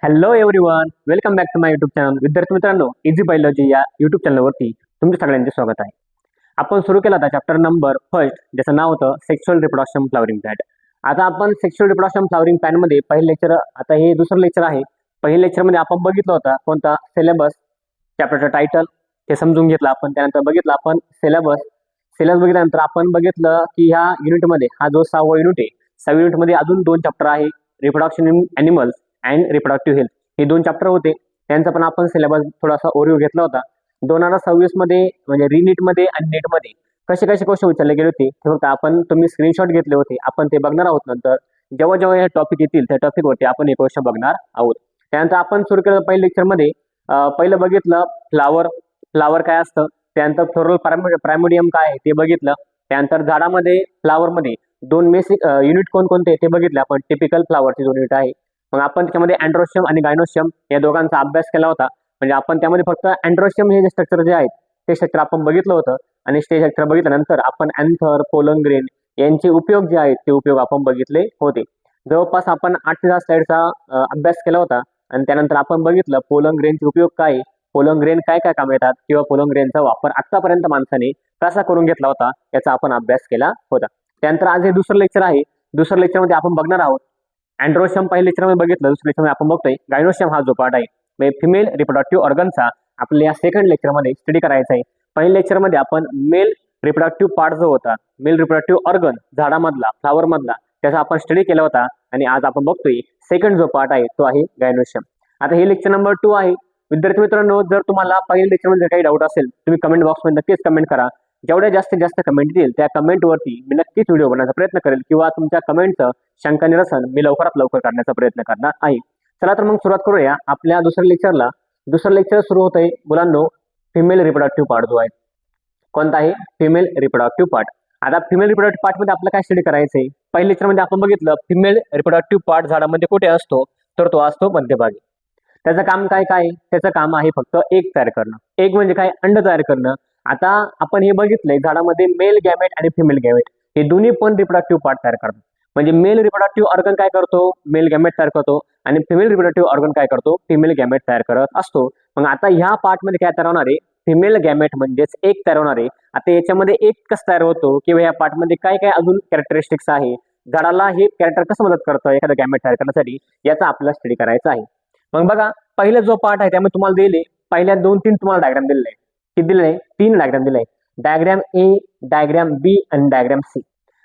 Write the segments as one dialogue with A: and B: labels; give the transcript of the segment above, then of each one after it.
A: Hello everyone, welcome back to my YouTube channel. विद्यार्थी मित्रांनो, easy biology या YouTube चॅनलवरती तुमचे सगळ्यांचे स्वागत आहे. आपण सुरू केला होता चॅप्टर नंबर फर्स्ट, ज्याचं नाव होतं सेक्शुअल रिप्रोडक्शन फ्लावरिंग प्लॅन्ट. आता आपण सेक्शुअल रिप्रोडक्शन फ्लावरिंग प्लॅन्टमध्ये पहिलं लेक्चर, आता हे दुसरं लेक्चर आहे. पहिल्या लेक्चरमध्ये आपण बघितलं होता कोणता सिलेबस, चॅप्टरचं टायटल ते समजून घेतलं आपण. त्यानंतर बघितलं आपण सिलेबस बघितल्यानंतर आपण बघितलं की ह्या युनिटमध्ये हा जो 6वा युनिट आहे, 6व्या युनिटमध्ये अजून 2 चॅप्टर आहे, reproduction in animals and reproductive health. हे 2 चॅप्टर होते, त्यांचा पण आपण सिलेबस थोडासा ओव्हरव्ह्यू घेतला होता. 2026 मध्ये म्हणजे रीनीटमध्ये आणि नेटमध्ये कसे कसे क्वेश्चन विचारले गेले होते ते फक्त आपण तुम्ही स्क्रीनशॉट घेतले होते, आपण ते बघणार आहोत. नंतर जेव्हा जेव्हा हे टॉपिक येतील त्या टॉपिकवरती आपण हे क्वेश्चन बघणार आहोत. त्यानंतर आपण सुरू केलं पहिल्या लेक्चरमध्ये पहिलं बघितलं फ्लावर काय असतं, त्यानंतर फ्लोरल प्रायमोडियम काय आहे ते बघितलं. त्यानंतर झाडामध्ये फ्लावरमध्ये 2 बेसिक युनिट कोणकोणते ते बघितले आपण. टिपिकल फ्लावरचे 2 युनिट आहे. मग आपण त्याच्यामध्ये अँड्रोशियम आणि गायनोशियम या दोघांचा अभ्यास केला होता. म्हणजे आपण त्यामध्ये फक्त अँड्रोशियम हे जे स्ट्रक्चर जे आहेत ते स्ट्रक्चर आपण बघितलं होतं आणि ते स्ट्रक्चर बघितल्यानंतर आपण अँथर, पोलन ग्रेन यांचे उपयोग जे आहेत ते उपयोग आपण बघितले होते. जवळपास आपण 8 ते 10 स्लाईडचा अभ्यास केला होता आणि त्यानंतर आपण बघितलं पोलन ग्रेनचे उपयोग काय, पोलन ग्रेन काय काय काम येतात किंवा पोलन ग्रेनचा वापर आतापर्यंत माणसाने कसा करून घेतला होता याचा आपण अभ्यास केला होता. त्यानंतर आज हे दुसरं लेक्चर आहे. दुसऱ्या लेक्चरमध्ये आपण बघणार आहोत अँड्रोशियम. पहिल्या लेक्चरमध्ये बघितलं, दुसऱ्या लेक्चरमध्ये आपण बघतोय गायनोशियम हा जो पार्ट आहे म्हणजे फिमेल रिप्रोडक्टिव्ह ऑर्गनचा आपल्या या सेकंड लेक्चरमध्ये स्टडी करायचा आहे. पहिल्या लेक्चरमध्ये आपण मेल रिप्रोडक्टिव्ह पार्ट जो होता, मेल रिप्रोडक्टिव्ह ऑर्गन झाडामधला, फ्लावरमधला, त्याचा आपण स्टडी केला होता आणि आज आपण बघतोय सेकंड जो पार्ट आहे तो आहे गायनोशियम. आता हे लेक्चर नंबर 2 आहे. विद्यार्थी मित्रांनो, जर तुम्हाला पहिल्या लेक्चरमध्ये काही डाऊट असेल तुम्ही कमेंट बॉक्समध्ये नक्कीच कमेंट करा. जेवढ्या जास्तीत जास्त कमेंट येतील त्या कमेंटवरती मी नक्कीच व्हिडिओ बनवण्याचा प्रयत्न करेल किंवा तुमच्या कमेंटचं शंका निरसन मी लवकरात लवकर करण्याचा प्रयत्न करणार आहे. चला तर मग सुरुवात करूया आपल्या दुसऱ्या लेक्चरला. दुसरं लेक्चर सुरू होत आहे मुलांनो फिमेल रिप्रोडक्टिव्ह पार्ट जो आहे. कोणता आहे? Female reproductive part. आता फिमेल रिप्रोडक्टिव्ह पार्टमध्ये आपल्याला काय स्टडी करायचं आहे? पहिल्या लेक्चरमध्ये आपण बघितलं फिमेल रिप्रोडक्टिव्ह पार्ट झाडामध्ये कुठे असतो, तर तो असतो मध्यभागी. त्याचं काम काय काय? त्याचं काम आहे फक्त एग तयार करणं. एग म्हणजे काय? अंड तयार करणं. आता आपण हे बघितलंय झाडामध्ये मेल गॅमेट आणि फिमेल गॅमेट हे दोन्ही पण रिप्रोडक्टिव्ह पार्ट तयार करतात. म्हणजे मेल रिप्रोडक्टिव्ह ऑर्गन काय करतो? मेल गॅमेट तयार करतो आणि फिमेल रिप्रोडक्टिव्ह ऑर्गन काय करतो? फिमेल गॅमेट तयार करत असतो. मग आता ह्या पार्टमध्ये काय तयार होणार आहे? फिमेल गॅमेट म्हणजेच एग तयार होणार आहे. आता याच्यामध्ये एग कसं तयार होतो किंवा या पार्टमध्ये काय काय अजून कॅरेक्टरिस्टिक्स आहे, झाडाला हे कॅरेक्टर कसं मदत करतं एखादा गॅमेट तयार करण्यासाठी, याचा आपल्याला स्टडी करायचा आहे. मग बघा पहिला जो पार्ट आहे त्यामध्ये तुम्हाला दिले पहिल्या 2-3 तुम्हाला डायग्राम दिलेले आहे. किती दिले आहे? 3 डायग्राम दिले आहे. डायग्राम ए, डायग्राम बी आणि डायग्राम सी.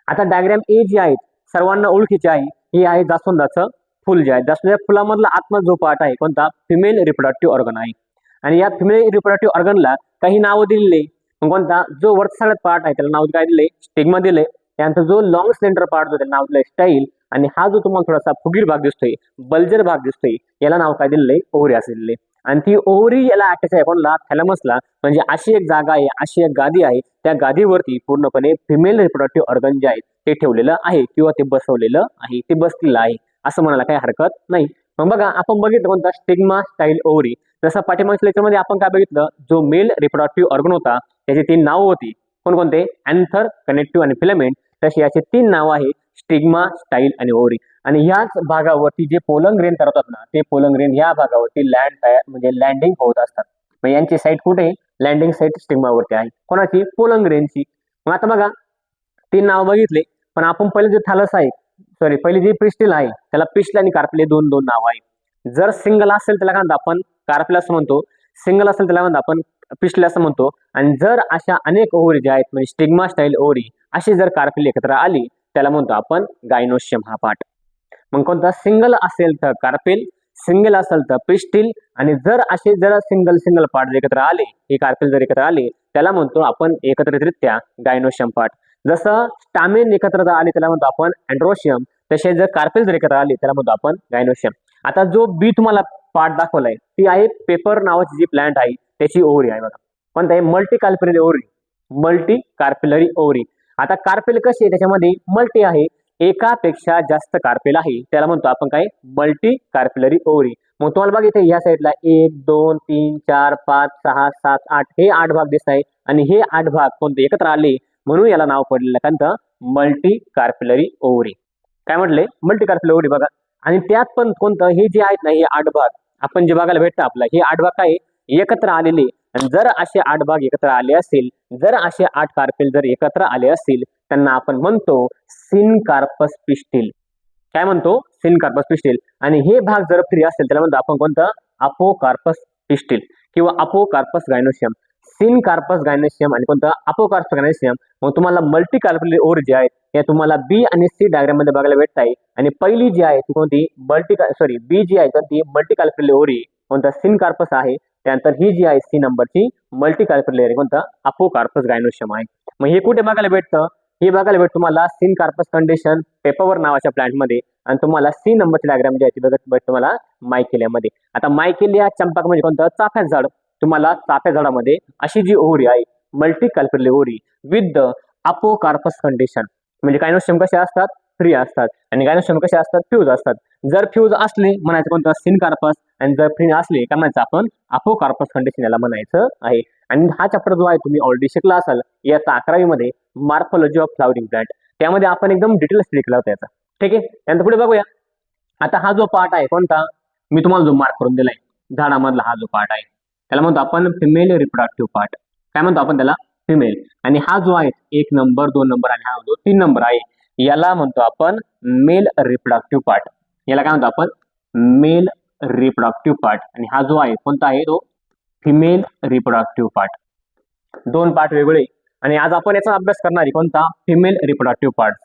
A: आता डायग्राम ए जी आहे सर्वांना ओळखीची आहे, ही आहे जास्वंदाचं फुल जे आहे. जास्वंदाच्या फुलामधला आतमध्ये जो पार्ट आहे कोणता? फिमेल रिप्रोडक्टिव्ह ऑर्गन आहे. आणि या फिमेल रिप्रोडक्टिव्ह ऑर्गनला काही नावं दिलेली. कोणता? जो वरचा सगळ्यात पार्ट आहे त्याला नाव काय दिले? स्टिग्मा दिले. त्यानंतर जो लॉंग स्लेंडर पार्ट जो त्याला नाव दिलंय स्टाईल. आणि हा जो तुम्हाला थोडासा फुगीर भाग दिसतोय, बल्जर भाग दिसतोय, याला नाव काय दिलेलं? ओव्हरी असे दिले. आणि ती ओव्हरी याला अटॅच आहे कोणला? थॅलमसला. म्हणजे अशी एक जागा आहे, अशी एक गादी आहे, त्या गादीवरती पूर्णपणे फिमेल रिप्रोडक्टिव्ह ऑर्गन जे आहे ते ठेवलेलं आहे किंवा ते बसवलेलं आहे, ते बसलेलं आहे असं म्हणायला काही हरकत नाही. मग बघा आपण बघितलं कोणता? Stigma, style, ovary. जसं पाठीमागच्या लेक्चरमध्ये आपण काय बघितलं, जो मेल रिप्रोडक्टिव्ह ऑर्गन होता त्याची 3 नावं होती. कोणकोणते? अँथर, कनेक्टिव्ह आणि फिलामेंट. तशी याची 3 नावं आहे, स्टिग्मा, स्टाईल आणि ओव्हरी. आणि ह्याच भागावरती जे पोलन ग्रेन तयार होतात ना, ते पोलन ग्रेन ह्या भागावरती म्हणजे लँडिंग होत असतात. मग यांची साईट कुठे? लँडिंग साईट स्टिग्मावरती आहे. कोणाची? पोलन ग्रेनची. मग आता बघा 3 नाव बघितले, पण आपण पहिले जे थालस आहे, पहिली जी पिस्टिल आहे त्याला पिस्टिल आणि कार्पेल 2 नाव आहे. जर सिंगल असेल त्याला काय म्हणतो आपण? कार्पेल असं म्हणतो. सिंगल असेल त्याला म्हणतो आपण पिस्टिल असं म्हणतो. आणि जर अशा अनेक ओव्हरी ज्या आहेत म्हणजे स्टिग्मा, स्टाईल, ओव्हरी अशी जर कार्पेल एकत्र आली त्याला म्हणतो आपण गायनोशियम हा पार्ट. मग कोणता? सिंगल असेल तर कार्पेल, सिंगल असेल तर पिस्टिल, आणि जर असे जर सिंगल पार्ट एकत्र आले, हे कार्पेल जर एकत्र आले त्याला म्हणतो आपण एकत्रितरित्या गायनोशियम पार्ट. जसं स्टामेन एकत्र आले त्याला म्हणतो आपण अँड्रोशियम, तसे जर कार्पेल जर एकत्र आले त्याला म्हणतो आपण गायनोशियम. आता जो बी तुम्हाला पार्ट दाखवलाय ती आहे पेपर नावाची जी प्लांट आहे त्याची ओव्हरी आहे. बघा कोणता आहे? Multi carpellary ovary. Multi carpellary ovary. आता कार्पेल कशी आहे? त्याच्यामध्ये मल्टी आहे, एकापेक्षा जास्त कार्पेल आहे, त्याला म्हणतो आपण काय? Multi carpellary ovary. मग तुम्हाला बघा इथे या साईडला 1 2 3 4 5 6 7 8 हे 8 भाग दिसत आहे आणि हे 8 भाग कोणते? एकत्र आले म्हणून याला नाव पडलेलं कोणतं? Multi carpellary ovary. काय म्हटले? Multi carpellary ovary. बघा आणि त्यात पण कोणतं हे जे आहेत ना हे 8 भाग आपण जे बघायला भेटतं आपला हे 8 भाग काय एकत्र आलेले. आणि जर असे 8 भाग एकत्र आले असतील, जर असे 8 कार्पेल जर एकत्र आले असतील, त्यांना आपण म्हणतो सिनकार्पस पिस्टिल. काय म्हणतो? Syncarpous pistil. आणि हे भाग जर फ्री असतील त्याला म्हणतो आपण कोणतं? अपोकार्पस पिस्टिल किंवा अपोकार्पस गायनोशियम. सिनकार्पस गायनोशियम आणि कोणतं? अपोकार्पस गायनोशियम. मग तुम्हाला मल्टी कार्पेल ओव्हरी जे आहेत हे तुम्हाला बी आणि सी डायग्राम मध्ये बघायला भेटत आहे. आणि पहिली जी आहे ती कोणती? बी जी आहे ती मल्टी कार्पेल ओव्हरी कोणता? सिनकार्पस आहे. त्यानंतर ही जी आहे सी नंबरची मल्टी कार्पेल ओव्हरी कोणता? अपोकार्पस गायनोशियम आहे. मग हे कुठे बघायला भेटतं? हे बघायला भेटतं तुम्हाला सिनकार्पस कंडिशन पेपरवर नावाच्या प्लांटमध्ये. आणि तुम्हाला सी नंबरची डायग्राम जी आहे ती बघत तुम्हाला मायकेलियामध्ये. आता मायकेलिया चंपक म्हणजे कोणतं? चाफ्याचं झाड. तुम्हाला चाफ्या झाडामध्ये अशी जी ओव्हरी आहे multi carpel ovary with the apocarpous condition. म्हणजे गायनोशियम कसे असतात? फ्री असतात. आणि गायनोशियम कसे असतात? फ्यूज असतात. जर फ्यूज असले म्हणायचं कोणतं? सिनकार्पस. आणि जर फ्री असले काय म्हणायचं आपण? अपोकार्पस कंडिशन याला म्हणायचं आहे. आणि हा चॅप्टर जो आहे तुम्ही ऑलरेडी शिकला असाल याचा 11वी मध्ये मॉर्फोलॉजी ऑफ फ्लॉवरिंग प्लांट. त्यामध्ये आपण एकदम डिटेल स्टडी केला होता याचा. ठीक आहे. त्यानंतर पुढे बघूया. आता हा जो पार्ट आहे कोणता? मी तुम्हाला जो मार्क करून दिलाय झाडामधला हा जो पार्ट आहे त्याला म्हणतो आपण फिमेल रिप्रोडक्टिव्ह पार्ट. काय म्हणतो आपण त्याला? फिमेल. आणि हा जो आहे 1 नंबर 2 नंबर आणि हा जो 3 नंबर आहे याला म्हणतो आपण मेल रिप्रोडक्टिव्ह पार्ट. याला काय म्हणतो आपण? Male reproductive part. आणि हा जो आहे कोणता आहे? तो फिमेल रिप्रोडक्टिव्ह पार्ट. 2 पार्ट वेगळे. आणि आज आपण याचा अभ्यास करणार आहे कोणता? Female reproductive part.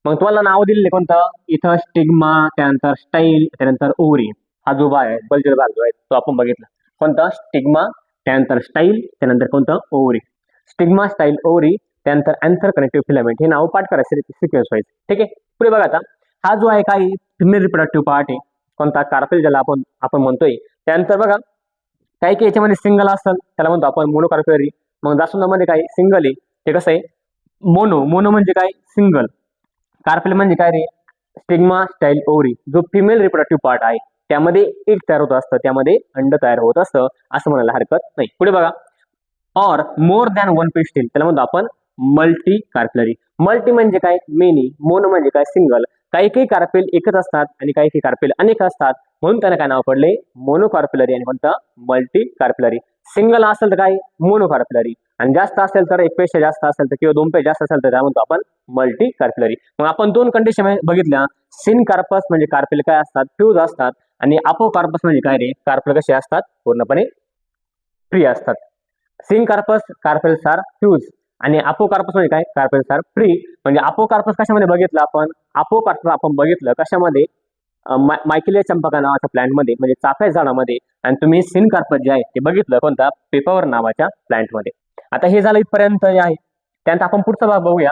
A: मग तुम्हाला नाव दिलेले कोणतं? इथं स्टिग्मा, त्यानंतर स्टाईल, त्यानंतर ओव्हरी. हा जो भाग आहे बल्जर भाग जो आहे तो आपण बघितला कोणता? स्टिग्मा, त्यानंतर स्टाईल, त्यानंतर कोणतं? ओव्हरी. स्टिग्मा, स्टाईल, ओव्हरी, त्यानंतर अँथर कनेक्टिव्ह फिलामेंट. हे नाव पाठ करायचे सिक्वेन्स वाईज. ठीक आहे. पुढे बघा आता हा जो आहे काही फिमेल रिप्रोडक्टिव्ह पार्ट आहे कोणता? कार्पेल ज्याला आपण म्हणतोय. त्यानंतर बघा काही काही याच्यामध्ये सिंगल असेल त्याला म्हणतो आपण मोनोकार्पेलरी. मग जास्वंदामध्ये काय सिंगल आहे ते कसं आहे? मोनो म्हणजे काय? सिंगल. कार्पेल म्हणजे काय रे? Stigma, style, ovary. जो फिमेल रिप्रोडक्टिव्ह पार्ट आहे त्यामध्ये एक तयार होत असतं, त्यामध्ये अंड तयार होत असतं असं म्हणायला हरकत नाही. पुढे बघा ऑर मोर दॅन 1 पिस्टिल त्याला म्हणतो आपण मल्टी कार्पेलरी. मल्टी म्हणजे काय? मेनी. मोनो म्हणजे काय? सिंगल. काही काही कार्पेल एकच असतात आणि काही काही कार्पेल अनेक असतात म्हणून त्यांना काय नाव पडले? Mono carpellary. आणि कोणतं? Multi carpellary. सिंगल असेल तर काय? Mono carpellary. आणि जास्त असेल तर एक पेक्षा जास्त असेल तर किंवा 2 पेक्षा जास्त असेल तर काय म्हणतो आपण? Multi carpellary. मग आपण 2 कंडिशन बघितल्या. सिनकार्पस म्हणजे कार्पेल काय असतात? फ्यूज असतात. आणि अपोकार्पस म्हणजे काय रे? कार्पेल कसे असतात? पूर्णपणे फ्री असतात. सिनकार्पस कार्पेल्स आर फ्यूज आणि अपोकार्पस म्हणजे काय? Carpels are free. म्हणजे अपोकार्पस कशामध्ये बघितलं आपण? अपोकार्पस आपण बघितलं कशामध्ये? मायकेलिया चंपका नावाच्या प्लांटमध्ये म्हणजे चाफ्या झाडामध्ये. आणि तुम्ही सिनकार्पस जे आहे ते बघितलं कोणता? पेपरवर नावाच्या प्लांटमध्ये. आता हे झालं इथपर्यंत आहे. त्यानंतर आपण पुढचा भाग बघूया.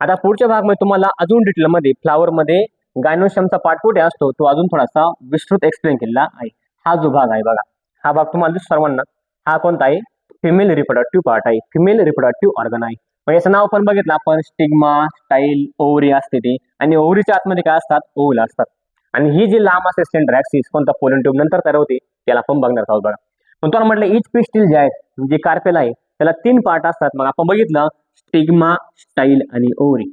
A: आता पुढच्या भागमध्ये तुम्हाला अजून डिटेलमध्ये फ्लावरमध्ये गायनोशियमचा पार्ट कुठे असतो तो अजून थोडासा विस्तृत एक्सप्लेन केलेला आहे. हा जो भाग आहे बघा हा भाग तुम्हाला दिसतो सर्वांना. हा कोणता आहे? फिमेल रिप्रोडक्टिव्ह पार्ट आहे. फिमेल रिप्रोडक्टिव्ह ऑर्गन आहे. मग याचं नाव पण बघितलं आपण स्टिग्मा, स्टाईल, ओव्हरी असते ती. आणि ओव्हरीच्या आतमध्ये काय असतात? ओव्हल असतात. आणि ही जी लांब असते स्लेंडर ऍक्सिस कोणता? पोलन ट्यूब नंतर तयार होते त्याला आपण बघणार आहोत बघा. पण तुम्हाला म्हटलं इच पिस्टिल जे आहेत जे कार्पेल आहे त्याला 3 पार्ट असतात. मग आपण बघितलं स्टिग्मा, स्टाईल आणि ओव्हरी.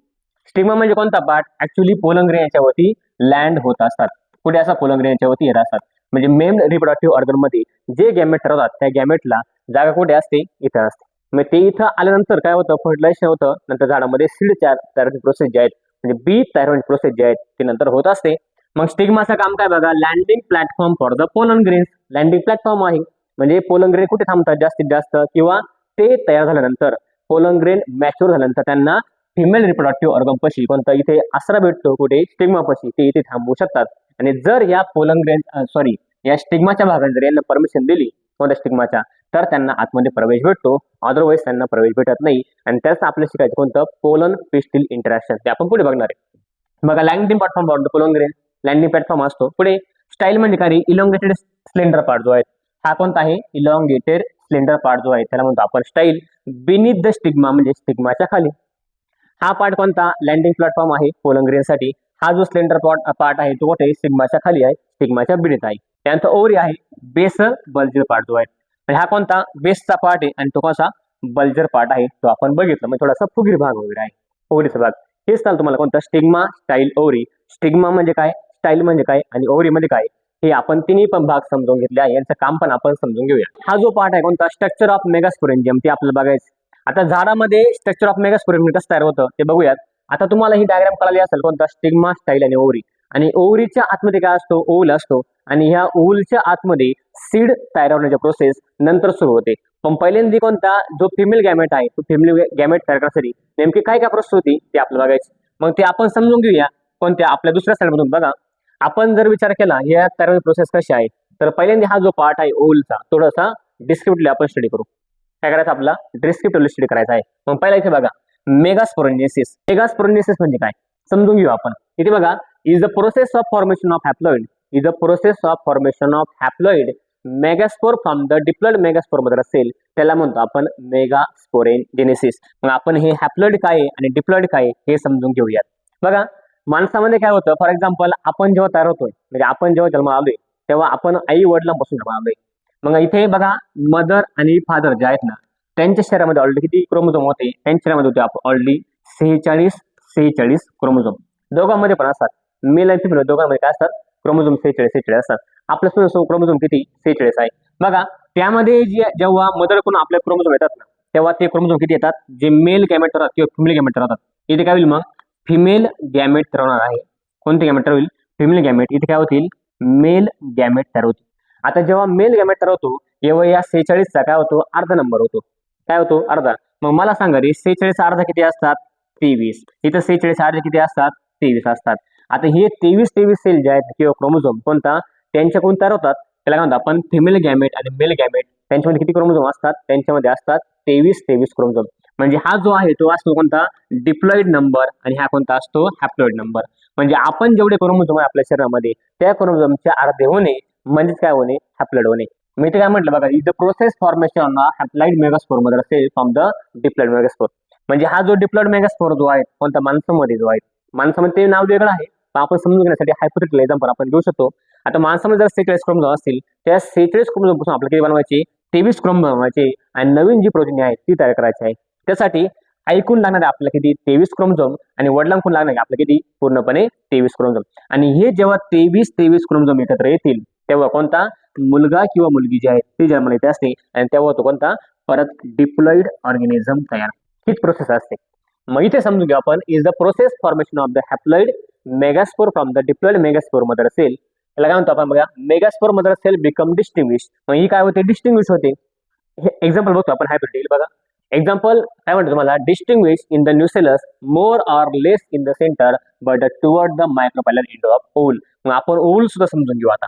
A: स्टिग्मा म्हणजे कोणता पार्ट? ऍक्च्युली पोलन ग्रेन याच्यावरती लँड होत असतात. कुठे असा पोलन ग्रेन याच्यावरती येत असतात. म्हणजे मेल रिप्रोडक्टिव्ह ऑर्गन मध्ये जे गॅमेट ठरवतात त्या गॅमेटला जागा कुठे असते? इथं असते. मग ते इथं आल्यानंतर काय होतं? फर्टिलायझेशन होतं. नंतर झाडामध्ये सीड तयार होण्याची प्रोसेस जे आहेत म्हणजे बी तयार होण्याची प्रोसेस जे आहेत ते नंतर होत असते. मग स्टिग्माचं काम काय बघा? Landing platform for the pollen grains. Landing platform आहे म्हणजे पोलन ग्रेन कुठे थांबतात जास्तीत जास्त किंवा ते तयार झाल्यानंतर पोलन ग्रेन मॅच्युअर झाल्यानंतर त्यांना फिमेल रिप्रोडक्टिव्ह ऑर्गन पशी कोणता? इथे आसरा भेटतो कुठे? स्टिग्मा पशी. ते इथे थांबू शकतात. आणि जर या पोलन ग्रेन या स्टिग्माच्या भागाने जर यांना परमिशन दिली कोणत्या स्टिग्माच्या तर त्यांना आतमध्ये प्रवेश भेटतो. अदरवाईज त्यांना प्रवेश भेटत नाही. आणि त्याच आपलं शिकायचं कोणतं? Pollen pistil interaction. ते आपण पुढे बघणार आहे. बघा landing platform for the pollen grain. Landing platform असतो. पुढे स्टाईल म्हणजे काय? इलॉंगेटेड स्लेंडर पार्ट जो आहे हा कोणता आहे? इलॉंगेटेड स्लेंडर पार्ट जो आहे त्याला म्हणतो आपण स्टाईल. बिनीथ द स्टिग्मा म्हणजे स्टिग्माच्या खाली. हा पार्ट कोणता? लँडिंग प्लॅटफॉर्म आहे पोलन ग्रेनसाठी. हा जो स्लेंडर पार्ट आहे तो कुठे? स्टिग्माच्या खाली आहे, स्टिग्माच्या बिनीथ आहे. त्यानंतर ओव्हरी आहे बेसल बल्जर पार्ट जो आहे. आणि हा कोणता? बेसचा पार्ट आहे आणि तो कसा? बल्जर पार्ट आहे तो आपण बघितलं. म्हणजे थोडासा फुगीर भाग वगैरे आहे ओव्हरीचा भाग. हेच चालतं तुम्हाला कोणता? Stigma, style, ovary. स्टिग्मा म्हणजे काय? स्टाईल म्हणजे काय आणि ओव्हरी म्हणजे काय हे आपण तिन्ही पण भाग समजून घेतले आहे. यांचं काम पण आपण समजून घेऊया. हा जो पार्ट आहे कोणता स्ट्रक्चर ऑफ मेगास्पोरेंजियम ते आपल्याला बघायचं. आता झाडामध्ये स्ट्रक्चर ऑफ मेगास्पोरेंजियम कसं तयार होतं ते बघूयात. आता तुम्हाला ही डायग्राम कळाली असेल कोणता स्टिग्मा स्टाईल आणि ओव्हरी. आणि ओव्हरीच्या आतमध्ये काय असतो ओव्हल असतो आणि ह्या ओव्हलच्या आतमध्ये सीड तयार होण्याची प्रोसेस नंतर सुरू होते. पण पहिल्यांदा कोणता जो फिमेल गॅमेट आहे तो फिमेल गॅमेट तयार करण्यासाठी नेमकी काय काय प्रोसेस होती ते आपल्याला बघायचं. मग ते आपण समजून घेऊया कोणत्या आपल्या दुसऱ्या स्लाइडमधून बघा. आपण जर विचार केला या तयार प्रोसेस कशी आहे तर पहिल्यांदा हा जो पार्ट आहे ओव्हलचा थोडासा डिस्क्रिप्टली आपण स्टडी करू. काय करायचं आपला डिस्क्रिप्टिव्हली स्टडी करायचा आहे. मग पहिला इथे बघा मेगास्पोरेंजियसिस. मेगास्पोरेंजियसिस म्हणजे काय समजून घेऊ आपण. इथे बघा is the process of formation of haploid. Is the process of formation of haploid megaspore from the diploid megaspore मध्ये असेल त्याला म्हणतो आपण मेगास्पोरेंजेनेसिस. मग आपण हे हॅप्लॉइड काय आहे आणि डिप्लॉइड काय आहे हे समजून घेऊयात. बघा माणसामध्ये काय होतं फॉर एक्झाम्पल आपण जेव्हा तयार होतोय म्हणजे आपण जेव्हा जन्म आलोय तेव्हा आपण आई वडिलांपासून जन्म आलोय. मग इथे बघा मदर आणि फादर जे आहेत ना त्यांच्या शरीरामध्ये ऑलरेडी किती क्रोमोझोम होते त्यांच्या शरीरामध्ये होते ऑलरेडी 46 क्रोमोझोम. दोघांमध्ये पण असतात मेल आणि फिमेल दोघांमध्ये काय असतात क्रोमोझोम 46 असतात. आपल्या सुद्धा क्रोमोझोम किती 46 आहे. बघा त्यामध्ये जेव्हा मदरकडून आपले क्रोमोझोम येतात ना तेव्हा ते क्रोमोझोम किती येतात जे मेल गॅमेट राहतात किंवा फिमेल गॅमेट राहतात. इथे काय होईल मग फिमेल गॅमेट तयार होणार आहे. कोणते गॅमेट तयार होईल फिमेल गॅमेट. इथे काय होतील मेल गॅमेट तयार होतील. आता जेव्हा मेल गॅमेट तयार होतो तेव्हा या 46चा काय होतो अर्धा नंबर होतो. काय होतो अर्धा. मग मला सांगा रे 46 अर्धा किती असतात 23. इथं 46 अर्धे किती असतात 23 असतात. आता हे 23 सेल जे आहेत किंवा क्रोमोझोम कोणता त्यांच्याकडून तयार होतात त्याला काय म्हणतात आपण फिमेल गॅमेट आणि मेल गॅमेट. त्यांच्यामध्ये किती क्रोमोझोम असतात त्यांच्यामध्ये असतात 23 क्रोमोझोम. म्हणजे हा जो आहे तो असतो कोणता डिप्लॉइड नंबर आणि हा कोणता असतो हॅप्लॉइड नंबर. म्हणजे आपण जेवढे क्रोमोझोम आहे आपल्या शरीरामध्ये त्या क्रोमोझोमचे अर्धे होणे म्हणजेच काय होणे हॅप्लॉइड होणे. मी ते काय म्हटलं बघा is the process formation of haploid megaspore मध्ये असेल फ्रॉम द डिप्लॉइड मेगास्पोर. म्हणजे हा जो डिप्लॉइड मेगास्पोर जो आहे कोणता माणसामध्ये जो आहे माणसामध्ये ते नाव वेगळं आहे पण आपण समजून घेण्यासाठी हायपोथेटिकल एक्झाम्पल आपण घेऊ शकतो. आता माणसामध्ये जर 46 क्रोमोझोम असतील त्या 46 क्रोमोझोम पासून आपल्याला किती बनवायचे 23 क्रोमोझोम बनवायचे आणि नवीन जी प्रोटीन आहे ती तयार करायची आहे. त्यासाठी ऐकून लागणारे आपल्याला किती 23 क्रोमोझोम आणि वडिलांकडून लागणारे आपल्याला किती पूर्णपणे 23 क्रोमोझोम. आणि हे जेव्हा 23 क्रोमोझोम एकत्र येतील तेव्हा कोणता मुलगा किंवा मुलगी जी आहे ती जन्माला येते असते आणि तेव्हा तो कोणता परत डिप्लॉइड ऑर्गॅनिझम तयार. हीच प्रोसेस असते. मग इथे समजून घेऊ आपण is the process formation of the haploid megaspore from the diploid megaspore mother cell. याला काय म्हणतो आपण बघा megaspore mother cell become distinguish. मग ही काय होते डिस्टिंग्विश होते. हे एक्झाम्पल बघतो आपण हायपोथेटिकल बघा. एक्झाम्पल काय म्हणतो तुम्हाला distinguish in the nucellus more or less in the centre but toward the micropylar end of ovule. मग आपण ओव्हल सुद्धा समजून घेऊ. आता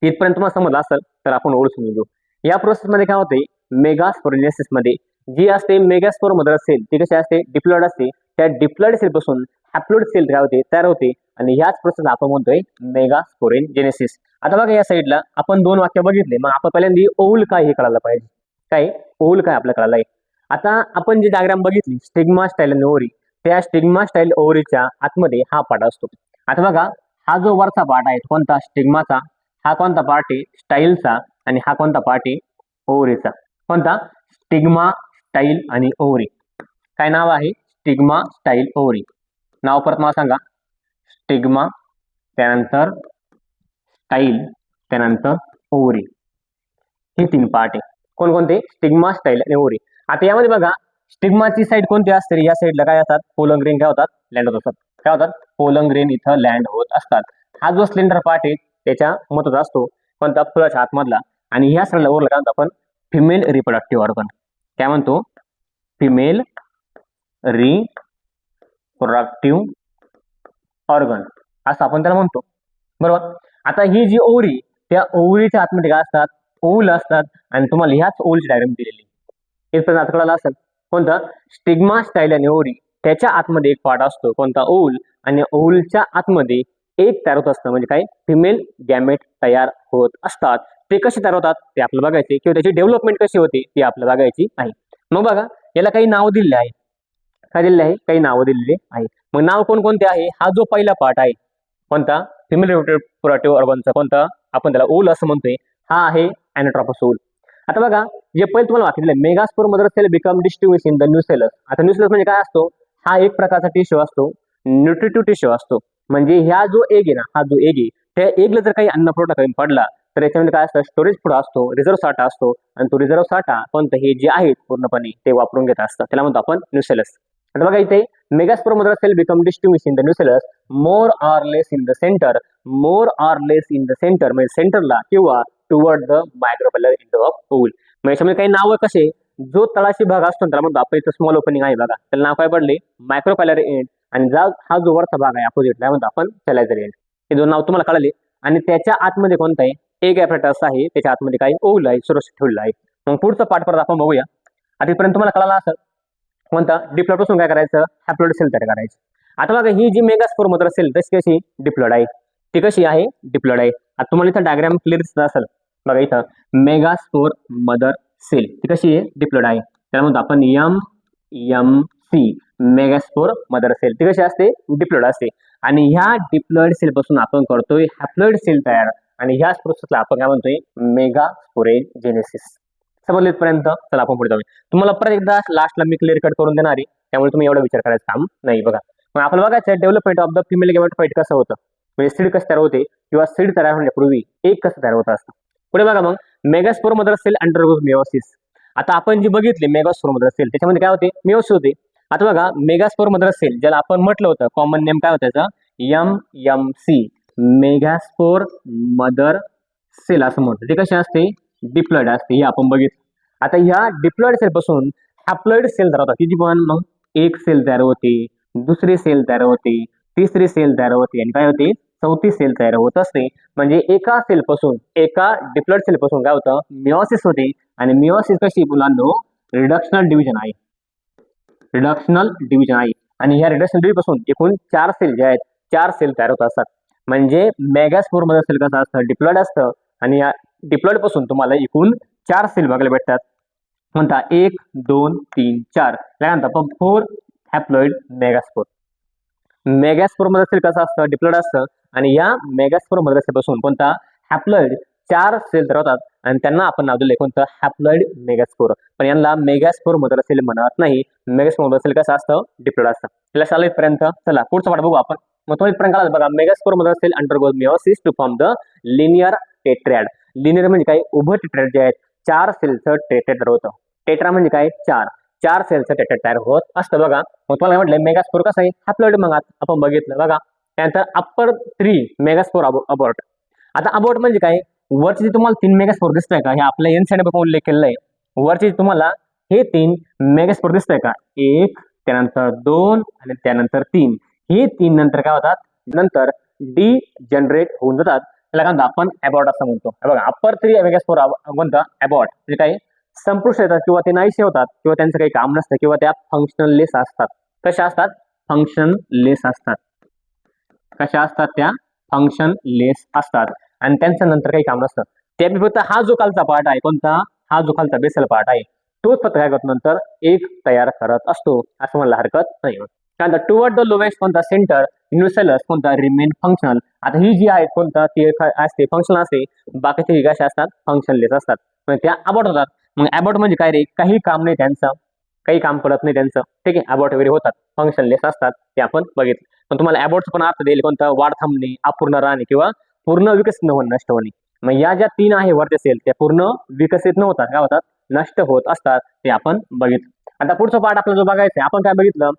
A: इथपर्यंत तुम्हाला समजलं असेल तर आपण ओव्हल समजून घेऊ. या प्रोसेसमध्ये काय होते मेगास्पोरेंजियसिस मध्ये जी असते मेगास्पोर मदर सेल ती कशी असते डिप्लॉइड असते. त्या डिप्लॉइड सेल पासून हॅप्लॉइड सेल काय होते तयार होते आणि ह्याच प्रोसेस आपण म्हणतोय मेगास्पोरेंजेनेसिस. आता बघा या साईडला आपण दोन वाक्य बघितले. मग आपण पहिल्यांदा ओव्हल काय हे कळायला पाहिजे. काय ओव्हल काय आपल्याला कळायला आहे. आता आपण जी डायग्राम बघितली स्टिग्मा स्टाईल आणि ओव्हरी त्या स्टिग्मा स्टाईल ओव्हरीच्या आतमध्ये हा पार्ट असतो. आता बघा हा जो वरचा पार्ट आहे कोणता स्टिग्माचा हा कोणता पार्ट आहे स्टाईलचा आणि हा कोणता पार्ट आहे ओव्हरीचा. कोणता स्टिग्मा स्टाईल आणि ओव्हरी. काय नाव आहे स्टिग्मा स्टाईल ओव्हरी. नाव परत मला सांगा स्टिग्मा त्यानंतर स्टाईल त्यानंतर ओव्हरी. हे तीन पार्ट आहे कोणकोणते स्टिग्मा स्टाईल आणि ओव्हरी. आता यामध्ये बघा स्टिग्माची साईड कोणती असते या साईडला काय असतात पोलन ग्रेन काय होतात लँड होत असतात. काय होतात पोलन ग्रेन इथं लँड होत असतात. हा जो स्लेंडर पार्ट आहे त्याच्या महत्वाचा असतो कोणता फुलाच्या आतमधला आणि ह्या साईडला ओरला काय म्हणतो आपण फिमेल रिप्रोडक्टिव्ह ऑर्गन. काय म्हणतो फिमेल रिप्रोडक्टिव्ह ऑर्गन असं आपण त्याला म्हणतो बरोबर. आता ही जी ओव्हरी त्या ओव्हरीच्या आतमध्ये काय असतात ओव्हल असतात आणि तुम्हाला ह्याच ओव्हलची डायग्राम दिलेली इथपर्यंत आता कळालं असेल कोणता स्टिग्मा स्टाईल आणि ओव्हरी. त्याच्या आतमध्ये एक पार्ट असतो कोणता ओव्हल आणि ओव्हलच्या आतमध्ये एक तयार होत असतं म्हणजे काय फिमेल गॅमेट तयार होत असतात. ते कसे तयार होतात ते आपल्याला बघायचे किंवा त्याची डेव्हलपमेंट कशी होते ती आपल्याला बघायची आहे. मग बघा याला काही नाव दिलेले आहे. काय दिलेले आहे काही नावं दिलेली आहे. मग नाव कोणकोणते आहे. हा जो पहिला पार्ट आहे कोणता फिमेल रिप्रोडक्टिव्ह ऑर्गनचा कोणता आपण त्याला ओव्हल असं म्हणतोय हा आहे अॅनाट्रोपस ओव्हल. आता बघा जे पहिले तुम्हाला वाटलं megaspore mother cell become distinguish in the nucellus. आता न्यूसेलस म्हणजे काय असतो हा एक प्रकारचा टिश्यू असतो न्यूट्रिटिव्ह टिश्यू असतो. म्हणजे ह्या जो एग आहे ना, हा जो एग आहे त्या एगला जर काही अन्न पुरवठा कमी पडला तर याच्यामध्ये काय असतं, स्टोरेज पुढं असतो, रिझर्व्ह साठा असतो, आणि तो रिझर्व्ह साठा कोणतं हे जे आहेत पूर्णपणे ते वापरून घेत असतं, त्याला म्हणतो आपण न्यूसेलस. आता बघा इथे megaspore mother cell become distinguish in the nucellus more or less in the centre, more or less in the centre म्हणजे सेंटरला किंवा toward the micropylar end of ovule. म्हणजे याच्यामध्ये काही नावं कसे, जो तळाशी भाग असतो त्याला म्हणतो आपण, इथं स्मॉल ओपनिंग आहे बघा त्याला नाव काय पडले मायक्रोपॅलर एंड, आणि हा जो वरचा भाग आहे अपोजिटला म्हणतो आपण चॅलायझर एंड. हे दोन नाव तुम्हाला कळाले. आणि त्याच्या आतमध्ये कोणता आहे, एक ॲपरेटस आहे, त्याच्या आतमध्ये काही ओव्हल आहे, सुरक्षित ठेवलेलं आहे. मग पुढचं पाठ परत आपण बघूया. आता इथपर्यंत तुम्हाला कळाला असं कोणता डिप्लॉइड पासून काय करायचं, हॅप्लॉइड सेल तयार करायची. आता बघा ही जी मेगास्पोर मदर सेल तशी कशी डिप्लॉइड आहे, ती कशी आहे डिप्लॉइड आहे. आता तुम्हाला इथं डायग्राम क्लिअर दिसत असेल बघा, इथं मेगास्पोर मदर सेल ती कशी आहे डिप्लॉइड आहे, त्याला म्हणतो आपण MMC मेगास्पोर मदर सेल. ती कशी असते डिप्लॉइड असते. आणि ह्या डिप्लॉइड सेल पासून आपण करतोय हॅप्लॉइड सेल तयार, आणि ह्याच प्रोसेसला आपण काय म्हणतोय मेगास्पोरेजेनेसिस. समजले पर्यंत चला आपण पुढे जाऊया. तुम्हाला परत एकदा लास्टला मी क्लिअर कट करून देणार आहे, त्यामुळे तुम्ही एवढा विचार करायचं काम नाही. बघा मग आपण बघायचं डेव्हलपमेंट ऑफ द फिमेल गॅमेटोफाइट कसं होतं, म्हणजे सीड कसं तयार होते किंवा सीड तयार होण्यापूर्वी एक कसं तयार होत असतं. पुढे बघा मग megaspore mother cell undergoes meiosis. आता आपण जी बघितली मेगास्पोर मदर सेल त्याच्यामध्ये काय होते मेयोसिस होते. आता बघा मेगास्पोर मदर सेल ज्याला आपण म्हटलं होतं कॉमन नेम काय होतं त्याचं MMC मेगास्पोर मदर सेल असं म्हणतो. ते कशी असते डिप्लॉइड असते, हे आपण बघितलं. आता ह्या डिप्लॉइड सेल पासून हॅप्लॉइड सेल तयार होतात, किती पण मग एक सेल तयार होते, दुसरी सेल तयार होते, तिसरी सेल तयार होते, आणि काय होते चौथी सेल तयार होत असते. म्हणजे एका सेल पासून एका डिप्लॉइड सेल पासून काय होतं मिओसिस होते. आणि मिओसिस कशी मुलांनो रिडक्शनल डिव्हिजन आहे, रिडक्शनल डिव्हिजन आहे. आणि ह्या रिडक्शनल डिव्हिजन पासून एकूण 4 सेल जे आहेत 4 सेल तयार होत असतात. म्हणजे मेगास्पोर मदर सेल कसं असतं डिप्लॉइड असतं, आणि या डिप्लॉइड पासून तुम्हाला एकूण 4 सेल बघायला भेटतात. म्हणता 1 2 3 4 त्यानंतर आपण 4 haploid megaspore. Megaspore mother cell कसं असतं डिप्लॉइड असतं, आणि या मेगास्पोर मदर सेल पासून कोणता हॅप्लॉइड 4 सेल तयार होतात, आणि त्यांना आपण नाव दिले कोणतं हॅप्लॉइड मेगास्पोर. पण यांना मेगास्पोर मदर सेल म्हणत नाही. मेगास्पोर मदर सेल कसं असतं डिप्लॉइड असतं. त्याला चालू इथपर्यंत चला पुढचा पाठ बघू आपण. मग तो इथपर्यंत कळालं बघा megaspore mother cell undergoes meiosis to form the linear tetrad. Linear म्हणजे काय उभं टेट्रॅड जे आहेत 4 सेलचं टेट्रॅड तयार होतं. टेट्रा म्हणजे काय 4 सेलचं टेट्रॅड तयार होत असतं बघा. मग तुम्हाला म्हटलं मेगास्पोर कसं आहे हॅप्लॉइड, मग आपण बघितलं बघा. त्यानंतर अप्पर 3 मेगास्पोर अबॉर्ट. आता अबॉर्ट म्हणजे काय, वरचे जे तुम्हाला 3 मेगास्पोर दिसतंय का, हे आपल्या एन साइड उल्लेख केलेला आहे. वरचे तुम्हाला हे 3 मेगास्पोर दिसतंय का, 1 त्यानंतर 2 आणि त्यानंतर 3. हे 3 नंतर काय होतात नंतर डी जनरेट होऊन जातात, त्याला काय म्हणतो आपण अबॉर्ट असं म्हणतो. बघा अप्पर 3 मेगास्पोर कोणता अबॉर्ट म्हणजे काय संपुष्ट येतात किंवा ते नाहीसे होतात किंवा त्यांचं काही काम नसतं किंवा त्या फंक्शनलेस असतात. कशा असतात फंक्शनलेस असतात. कशा असतात त्या फंक्शनलेस असतात, आणि त्यांच्या नंतर काही काम नसतं. त्या फक्त हा जो खालचा पार्ट आहे कोणता, हा जो खालचा बेसल पार्ट आहे तोच फक्त काय करतो नंतर एक तयार करत असतो असं म्हणला हरकत नाही. कारण टुवर्ड द लोवेस्ट कोणता सेंटर न्यूसेलस कोणता रिमेन फंक्शनल. आता ही जी आहे कोणता ती असते फंक्शनल असते, बाकीचे कशा असतात फंक्शनलेस असतात, म्हणजे त्या अबॉर्ट होतात. मग अबॉर्ट म्हणजे काय रे, काही काम नाही त्यांचं, काही काम पडत नाही त्यांचं, ठीक आहे. अबॉर्ट वगैरे होतात फंक्शनलेस असतात ते आपण बघितलं. पण तुम्हाला अबॉर्टचा पण अर्थ देईल कोणता वाढ थांबणे, अपूर्ण राहणे किंवा पूर्ण विकसित न होणे, नष्ट होणे. मग या ज्या 3 आहे वरती सेल त्या पूर्ण विकसित न होतात काय होतात नष्ट होत असतात, ते आपण बघितलं. आता पुढचा पार्ट आपला जो बघायचा आहे आपण काय बघितलं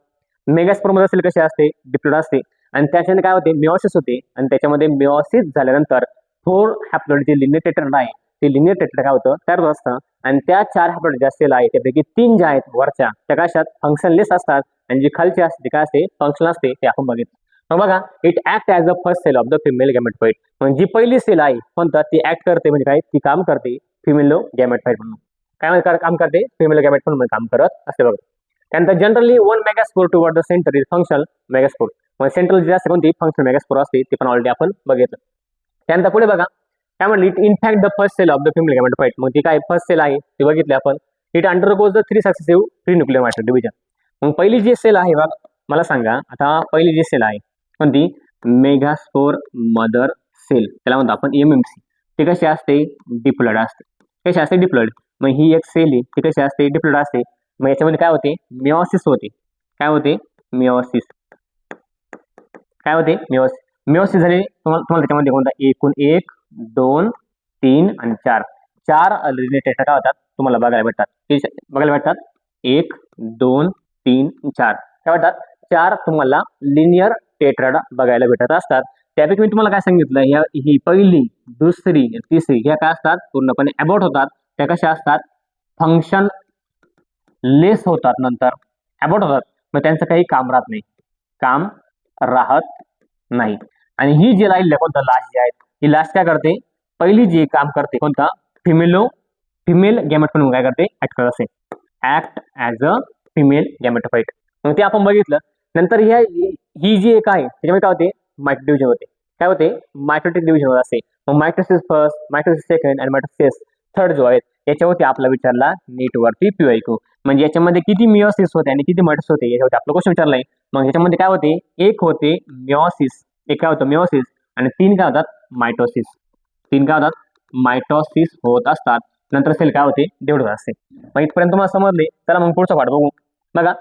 A: मेगास्पोर मदर सेल कशी असते डिप्लॉइड असते, आणि त्याच्याने काय होते मिओसिस होते, आणि त्याच्यामध्ये मिओसिस झाल्यानंतर 4 हॅप्लॉइड जे लिनियर टेट्राड आहे ते लिनियर टेट्राड काय होतं तयार होत असतं. आणि त्या 4 हॅप्लॉइड ज्या सेल आहे त्यापैकी 3 ज्या आहेत वरच्या त्या कशात फंक्शनलेस असतात, आणि जी खालची असते काय असते फंक्शनल असते ते आपण बघितलं. मग बघा it act as a first cell of the female gametophyte. म्हणजे जी पहिली सेल आहे कोणता ती ऍक्ट करते म्हणजे काय ती काम करते फिमेल गॅमेटोफाइट म्हणून. काय काम करते फिमेल गॅमेट म्हणून काम करत असते बघा. त्यानंतर generally 1 megaspore toward the centre is functional megaspore. मग सेंट्रल जे असते कोणती फंक्शनल मेगास्पोर असते ते पण ऑलरेडी आपण बघितलं. त्यानंतर पुढे बघा काय म्हणली it in fact the first cell of the female gametophyte. मग ती काय फर्स्ट सेल आहे ती बघितली आपण. It undergoes the 3 successive pre nuclear matter division. मग पहिली जी सेल आहे बघा मला सांगा आता पहिली जी सेल आहे कोणती मेगास्पोर मदर सेल त्याला म्हणतो आपण MMC. ती कशी असते डिप्लॉइड असते. कशी असते डिप्लॉइड. मग ही एक सेल आहे ती कशी असते डिप्लॉइड असते. मग याच्यामध्ये काय होते मिओसिस होते. काय होते मिओसिस. काय होते मेयोसिस. मेयोसिस झाले तुम्हाला त्याच्यामध्ये कोणता एकूण 1 2 3 आणि 4 चार लिनियर काय होतात तुम्हाला बघायला भेटतात. बघायला भेटतात 1 2 3 4 काय वाटतात 4 तुम्हाला लिनियर टेट्राड बघायला भेटत असतात. त्यापैकी मी तुम्हाला काय सांगितलं ही पहिली दुसरी तिसरी ह्या काय असतात पूर्णपणे अबॉर्ट होतात. त्या कशा असतात फंक्शन लेस होतात नंतर अबॉर्ट होतात. मग त्यांचं काही काम राहत नाही काम राहत नाही. आणि ही जी राहिली कोणता लास्ट जी आहे ही लास्ट काय करते पहिली जी काम करते कोणता फिमेल गॅमेटोफाइट म्हणून काय करते ऍक्ट करत असते act as a female gametophyte. मग ते आपण बघितलं. नंतर ही जी एक आहे त्याच्यामध्ये काय होते मायटो डिव्हिजन होते. काय होते मायटोटिक डिव्हिजन होत असते. मग मायटोसिस फर्स्ट मायटोसिस सेकंड आणि मायटोसिस थर्ड जो आहे याच्यावरती आपला विचारला नीटवरती PYQ. म्हणजे याच्यामध्ये किती मियोसिस होते आणि किती मायटोसिस होते याच्यावरती आपला क्वेश्चन विचारलाय. मग याच्यामध्ये काय होते एक होते मियोसिस एक काय होतं मियोसिस आणि 3 काय होतात मायटोसिस. 3 काय होतात मायटोसिस होत असतात. नंतर सेल काय होते डेव्हलप असते. मग इथपर्यंत तुम्हाला समजले. चला मग पुढचा पाठ बघू. बघा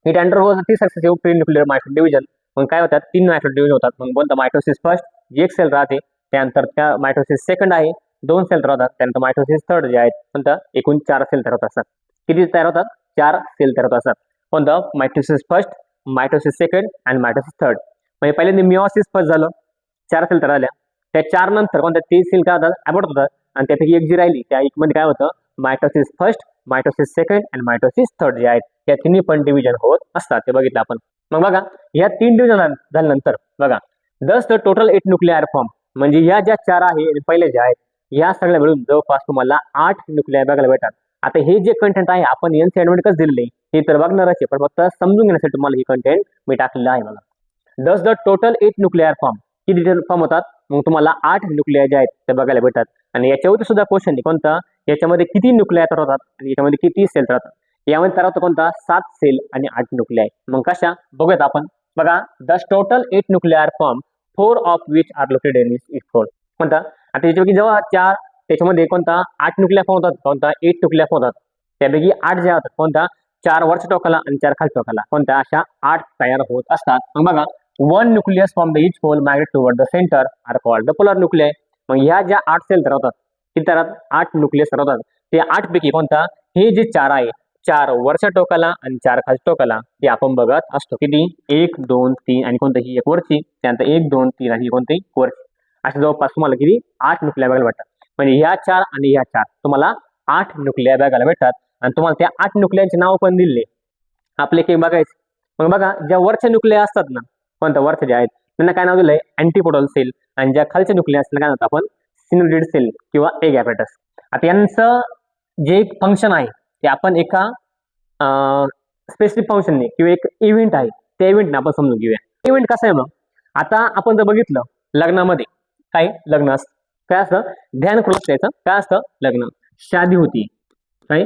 A: it undergoes 3 successive pre nuclear mitotic division. मग काय होतात 3 मायटो डिव्हिजन होतात. मग बोलता मायटोसिस फर्स्ट जी एक सेल राहते त्यानंतर त्या मायटोसिस सेकंड आहे 2 सेल राहतात. त्यानंतर मायटोसिस थर्ड जे आहेत कोणतं एकूण 4 सेल तयार होत असतात. किती तयार होतात 4 सेल तयार होत असतात. कोणतं मायटोसिस फर्स्ट मायटोसिस सेकंड आणि मायटोसिस थर्ड. म्हणजे पहिल्यांदा मियोसिस फर्स्ट झालं 4 सेल तयार झाल्या. त्या 4 नंतर कोणत्या 3 सेल काय होतात अबॉर्ट होतात. आणि त्यापैकी एक जी राहिली त्या एक मध्ये काय होतं मायटोसिस फर्स्ट मायटोसिस सेकंड आणि मायटोसिस थर्ड जे आहेत त्या तिन्ही पण डिव्हिजन होत असतात. ते बघितलं आपण. मग बघा या 3 डिव्हिजन झाल्यानंतर बघा दस द टोटल 8 न्यूक्लियर फॉर्म. म्हणजे या ज्या 4 आहे पहिले जे आहेत या सगळ्या मिळून जवळपास तुम्हाला 8 न्यूक्लियर बघायला भेटतात. आता हे जे कंटेंट आहे आपण NCERT कसं दिलेले हे तर बघणारच आहे पण फक्त समजून घेण्यासाठी तुम्हाला हे कंटेंट मी टाकलेलं आहे. मला दस द टोटल 8 न्यूक्लियर फॉर्म किती फॉर्म होतात मग तुम्हाला 8 न्यूक्लियर जे आहेत ते बघायला भेटतात. आणि याच्यावरती सुद्धा क्वेश्चन आहे कोणता याच्यामध्ये किती न्यूक्लियर तयार होतात आणि याच्यामध्ये किती सेल तयार होतात. यामध्ये तयार होतं कोणता 7 सेल आणि 8 न्यूक्लियर. मग कशा बघूयात आपण. बघा the total 8 nuclear form 4 of which are located in each four. कोणता आता याच्यापैकी जेव्हा 4 त्याच्यामध्ये कोणता 8 न्यूक्लियर फॉर्म होतात कोणता 8 न्यूक्लियर फॉर्म होतात. त्यापैकी 8 जे होतात कोणता 4 वरच्या टोकाला आणि 4 खालच्या टोकाला कोणत्या अशा 8 तयार होत असतात. मग बघा 1 nucleus from the each pole migrate toward the centre are called the polar nuclear. मग ह्या ज्या 8 सेल तयार होतात किती तयार 8 न्यूक्लियस तयार होतात. ते 8 पैकी कोणता हे जे 4 आहे 4 वरच्या टोकाला आणि 4 खालच्या टोकाला हे आपण बघत असतो. किती 1 2 3 आणि कोणतं ही एक वरची त्यानंतर 1 2 3 आणि कोणती वरची अशा जवळपास तुम्हाला किती 8 न्यूक्लियर बघायला भेटतात. म्हणजे ह्या 4 आणि ह्या 4 तुम्हाला 8 न्यूक्लियर बघायला भेटतात. आणि तुम्हाला त्या 8 न्यूक्लियरचे नाव पण दिले आपले काही बघायचे. मग बघा ज्या वरच्या न्यूक्लियर असतात ना कोणत्या वरच्या जे आहेत त्यांना काय नाव दिलंय अँटीपोडल सेल. आणि ज्या खालच्या न्यूक्लियर असतात काय म्हणतात आपण सिनोइड सेल किंवा एग ॲपॅरटस. आता यांचं जे एक फंक्शन आहे ते आपण एका स्पेसिफिक फंक्शनने किंवा एक इव्हेंट आहे त्या इव्हेंटने आपण समजून घेऊया. इव्हेंट कसं आहे मग आता आपण जर बघितलं लग्नामध्ये काय लग्न असतं काय असतं ध्यान क्लोज त्याचं काय असतं लग्न शादी होती काय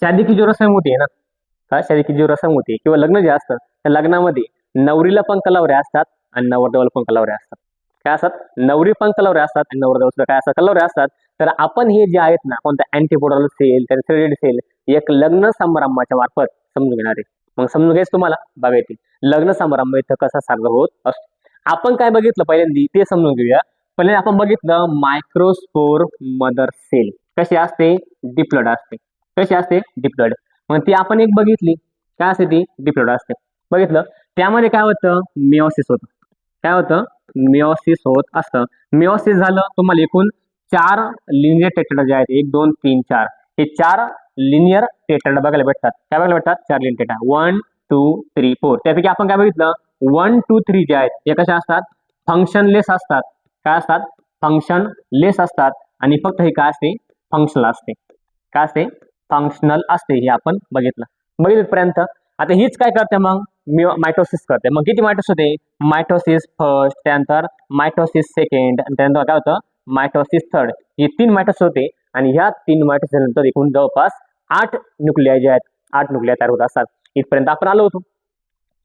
A: शादी की जो रसम होती ना काय शादी की जो रसम होती किंवा लग्न जे असतं त्या लग्नामध्ये नवरीला पण कलावऱ्या असतात आणि नवरदेवाला पण कलावऱ्या असतात. काय असतात नवरी पण कलावऱ्या असतात आणि नवरदेव सुद्धा काय असतात कलावऱ्या असतात. तर आपण हे जे आहेत ना कोणत्या अँटीपोडल सेल सिनोइड सेल एक लग्न समारंभाच्या मार्फत समजून घेणार आहे. मग समजून घ्यायचं तुम्हाला बघायचे लग्न समारंभ इथं कसा साजरा होत असतो. आपण काय बघितलं पहिल्यांदा ते समजून घेऊया. पहिले आपण बघितलं मायक्रोस्पोर मदर सेल कशी असते डिप्लॉइड असते. कशी असते डिप्लॉइड. मग ती आपण एक बघितली काय असते ती डिप्लॉइड असते. बघितलं त्यामध्ये काय होतं मियोसिस होतं. काय होतं मियोसिस होत असतं. मियोसिस झालं तुम्हाला एकूण 4 लिनियर टेट्राड जे आहेत 1 2 3 4 हे 4 लिनियर टेट्राड बघायला भेटतात. काय बघायला भेटतात 4 लिनियर टेट्राड 1 2 3 4. त्यापैकी आपण काय बघितलं 1 2 3 जे आहेत हे कशा असतात फंक्शनलेस असतात. काय असतात फंक्शनलेस असतात आणि फक्त हे काय असते फंक्शनल असते. काय असते फंक्शनल असते हे आपण बघितल्यापर्यंत. आता हीच काय करते मग मायटोसिस करते. मग किती मायटोसिस होते मायटोसिस फर्स्ट त्यानंतर मायटोसिस सेकंड आणि त्यानंतर काय होतं मायटोसिस थर्ड. हे 3 मायटोसिस होते आणि ह्या 3 मायटोसिस नंतर एकूण जवळपास 8 न्यूक्लियर जे आहेत 8 न्यूक्लियर तयार होत असतात. इथपर्यंत आपण आलो होतो.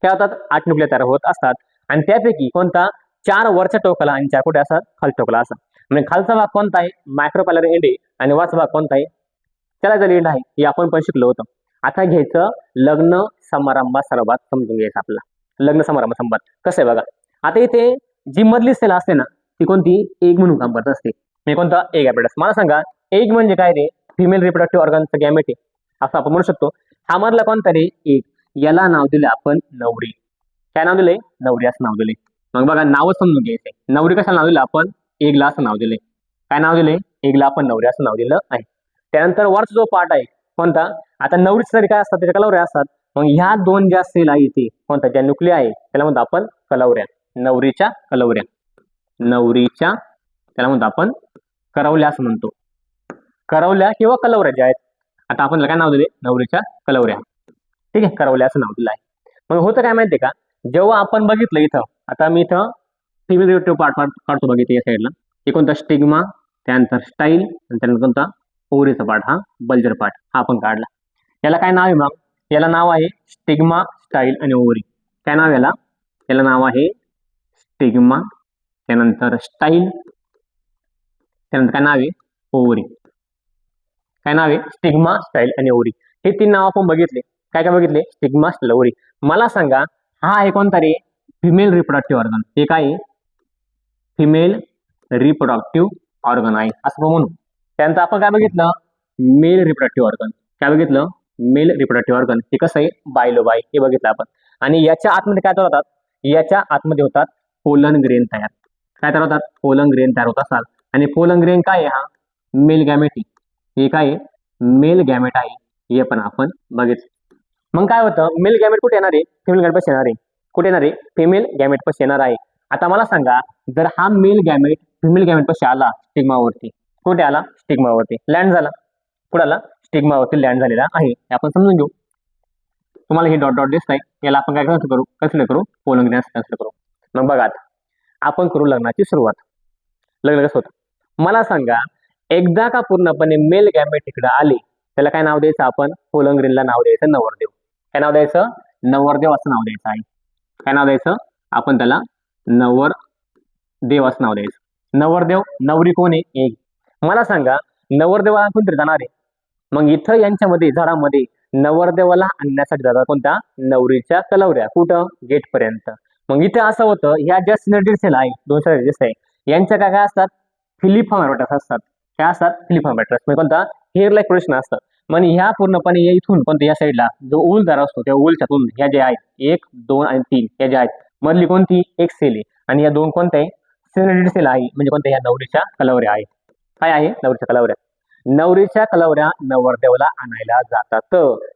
A: काय होतात 8 न्यूक्लियर तयार होत असतात आणि त्यापैकी कोणता 4 वरच्या टोकाला आणि 4 कुठे असतात खालच्या टोकाला असतात. म्हणजे खालचा भाग कोणता आहे मायक्रोपॅलर एंड आहे आणि वरचा भाग कोणता आहे त्याला एंड आहे हे आपण पण शिकलो होतं. आता घ्यायचं लग्न समारंभा सर्वात समजून घ्यायचं आपल्याला. लग्न समारंभात. कसं आहे बघा, आता इथे जी मधली सेल असते ना ती कोणती, एग म्हणून काम करत असते. म्हणजे कोणता, एग ॲपरेटस. मला सांगा एग म्हणजे काय रे, फिमेल रिप्रोडक्टिव्ह ऑर्गनचं गॅमेट आहे असं आपण म्हणू शकतो. हा मधला कोणता रे, एग. याला नाव दिलं आपण नवरी. काय नाव दिलंय, नवरी असं नाव दिले. मग बघा नावच समजून घ्यायचंय. नवरी कशाला नाव दिलं आपण, एगला असं नाव दिले. काय नाव दिले, एगला आपण नवरी असं नाव दिलं आहे. त्यानंतर वरचा जो पार्ट आहे कोणता, आता नवरीचे तरी काय असतात, त्याच्या कलवऱ्या असतात. मग ह्या दोन ज्या सेल आहे इथे कोणता, ज्या न्यूक्लिया आहे त्याला म्हणतो आपण कलवऱ्या. नवरीच्या कलवऱ्या, नवरीच्या त्याला म्हणतो आपण करवल्या असं म्हणतो. करवल्या किंवा कलवऱ्या ज्या आहेत, आता आपण काय नाव दिले, नवरीच्या कलवऱ्या. ठीक आहे, करवल्या असं नाव दिलं आहे. मग होतं काय माहितीये का, जेव्हा आपण बघितलं इथं, आता मी इथं फिमेल रिप्रोडक्टिव्ह पार्ट काढतो बघितलं या साईडला. हे कोणता, स्टिग्मा, त्यानंतर स्टाईल, आणि त्यानंतर कोणता, ओव्हरीचा पार्ट, हा बल्जर पार्ट हा आपण काढला. याला काय नाव आहे मग, याला नाव आहे स्टिग्मा, स्टाईल आणि ओव्हरी. काय नाव याला, याला नाव आहे स्टिग्मा, त्यानंतर स्टाईल, त्यानंतर काय नाव आहे, ओव्हरी. काय नाव आहे, स्टिग्मा, स्टाईल आणि ओव्हरी. हे तीन नाव आपण बघितले. काय काय बघितले, स्टिग्मा, स्टाईल, ओव्हरी. मला सांगा हा आहे कोणता रे, फिमेल रिप्रोडक्टिव्ह ऑर्गन. हे काय आहे, फिमेल रिप्रोडक्टिव्ह ऑर्गन आहे असं म्हणू. त्यानंतर आपण काय बघितलं, मेल रिप्रोडक्टिव्ह ऑर्गन. काय बघितलं, मेल रिप्रोडक्टिव्ह ऑर्गन. हे कसं आहे, बायलोबाय, हे बघितलं आपण. आणि याच्या आतमध्ये काय तयार होतात, याच्या आतमध्ये होतात पोलन ग्रेन तयार. काय तयार होतात, पोलन ग्रेन तयार होत असतात. आणि पोलन ग्रेन काय आहे, हा मेल गॅमेट आहे. हे काय आहे, मेल गॅमेट आहे. हे पण आपण बघितलं. मग काय होतं, मेल गॅमेट कुठे येणार आहे, फिमेल गॅमेट पाशी येणार आहे. कुठे येणार आहे, फिमेल गॅमेट पाशी येणार आहे. आता मला सांगा, जर हा मेल गॅमेट फिमेल गॅमेट पाशी आला स्टिग्मावरती, कुठे आला, स्टिग्मावरती लँड झाला. कुठे आला, स्टिग्मावरती लँड झालेला आहे. हे आपण समजून घेऊ. तुम्हाला हे डॉट डॉट दिसत आहे, याला आपण काय कन्सिडर करू, पोलन ग्रेन कन्सिडर करू. मग बघा आता आपण करू लग्नाची सुरुवात. लग्न कसं होतं मला सांगा, एकदा का पूर्णपणे मेल गॅमेट इकडे आले, त्याला काय नाव द्यायचं आपण, पोलन ग्रेनला नाव द्यायचं नवरदेव. काय नाव द्यायचं, नवरदेव असं नाव द्यायचं आहे. काय नाव द्यायचं आपण त्याला, नवरदेव असं नाव द्यायचं. नवरदेव, नवरी कोण आहे, एक. मला सांगा नवरदेवाला कोणतरी जाणार आहे. मग इथं यांच्यामध्ये झाडामध्ये नवरदेवाला आणण्यासाठी जातात कोणत्या, नवरीच्या कलवऱ्या. कुठं, गेट पर्यंत. मग इथे असं होतं, ह्या ज्या सिनर्जिड सेल आहे, दोन सिनर्जिड आहे, यांच्या काय काय असतात, फिलिफॉर्म ॲपरेटस असतात. काय असतात, फिलिफॉर्म ॲपरेटस. म्हणजे कोणता, हेअर लाईक प्रोडक्शन असतं. म्हणजे ह्या पूर्णपणे इथून कोणत्या, या साईडला जो ऊल दार असतो त्या ऊलच्यातून ह्या ज्या आहेत 1, 2 आणि 3 या ज्या आहेत, मधली कोणती, एक सेल आहे. आणि या दोन कोणत्या आहे, सिनर्जिड सेल आहे. म्हणजे कोणत्या, ह्या नवरीच्या कलवऱ्या आहेत. काय आहे, नवरीच्या कलवऱ्या. नवरीच्या कलवऱ्या नवरदेवाला आणायला जातात,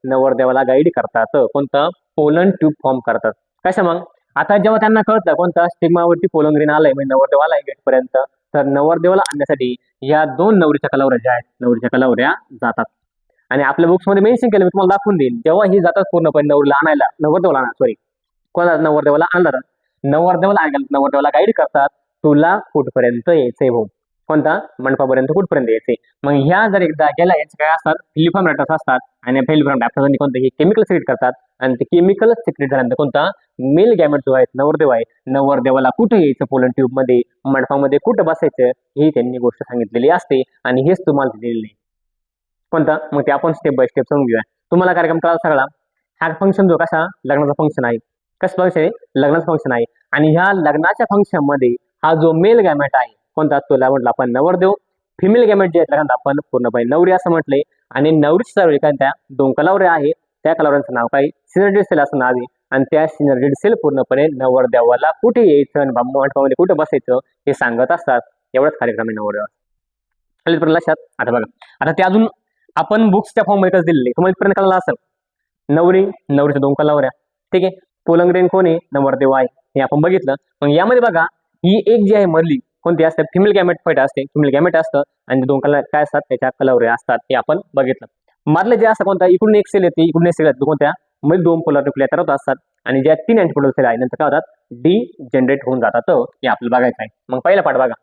A: नवरदेवाला गाईड करतात. कोणतं, पोलन ट्यूब फॉर्म करतात. कशा मग, आता जेव्हा त्यांना कळतं कोणता, स्टिग्मावरती पोलन ग्रेन आलाय, म्हणजे नवरदेवाला आहे गेट पर्यंत, तर नवरदेवाला आणण्यासाठी या दोन नवरीच्या कलवऱ्या ज्या आहेत, नवरीच्या कलवऱ्या जातात. आणि आपल्या बुक्समध्ये मेन्शन केलं, मी तुम्हाला दाखवून देईल. जेव्हा ही जातात पूर्णपणे नवरीला आणायला, नवरदेवाला आणा, सॉरी कोणा, नवरदेवाला आणणार, नवरदेवाला नवरदेवाला गाईड करतात, तुला कुठपर्यंत यायचंय भाऊ, कोणता, मंडपापर्यंत कुठपर्यंत यायचे. मग ह्या जर एकदा गेल्या, यांचे काय असतात, फिलिफॉर्म ॲपरेटस असतात. आणि फिलिफॉर्म ॲपरेटस कोणतं, हे केमिकल सिक्रेट करतात. आणि ते केमिकल सिक्रेट झाल्यानंतर कोणता, मेल गॅमेट जो आहे, नवरदेव आहे, नवरदेवाला कुठे यायचं, पोलन ट्यूब मध्ये, मंडपामध्ये कुठं बसायचं, ही त्यांनी गोष्ट सांगितलेली असते. आणि हेच तुम्हाला दिलेलं आहे कोणता. मग ते आपण स्टेप बाय स्टेप समजून घेऊया. तुम्हाला कार्यक्रम कळाला सगळा. हा फंक्शन जो कसा, लग्नाचा फंक्शन आहे. कसं फंक्शन आहे, लग्नाचं फंक्शन आहे. आणि ह्या लग्नाच्या फंक्शन मध्ये हा जो मेल गॅमेट आहे कोणता, तुला म्हटलं आपण नवरदेव. फिमेल गॅमेट जे आहेत आपण पूर्णपणे नवरी असं म्हटलंय. आणि नवरीची सर्व काय, त्या दोन कलवऱ्या आहेत, त्या कलवऱ्यांचं नाव काय, सिनर्जिड सेल असं नाव आहे. आणि त्या सिनर्जिड सेल पूर्णपणे नवरदेवाला कुठे यायचं, मंडपामध्ये कुठे बसायचं हे सांगत असतात. एवढंच कार्यक्रम आहे नवरदेवा. लक्षात. आता बघा, आता ते अजून आपण बुक्सच्या फॉर्म मध्ये दिलेले, तुम्हाला इथपर्यंत कळलं असेल. नवरी, नवरीच्या दोन कलवऱ्या, ठीक आहे. पोलन ग्रेन कोण आहे, नवरदेव आहे, हे आपण बघितलं. मग यामध्ये बघा, ही एक जी आहे मधली कोणती असते, फिमेल गॅमेट फाईट असते, फिमेल गॅमेट असतं. आणि दोन कलर काय असतात, त्याच्या कलवऱ्या असतात, हे आपण बघितलं. मधले जे असतं कोणता, इकडून एक सेल येते, इकडून एक सेल येते, कोणत्या, मध्ये दोन पोलर न्यूक्लिया तयार होत असतात. आणि ज्या 3 अँटीपोलर सेल आहे नंतर काय होतात, डी जनरेट होऊन जातात. हे आपल्याला बघायचं आहे. मग पहिला पार्ट बघा,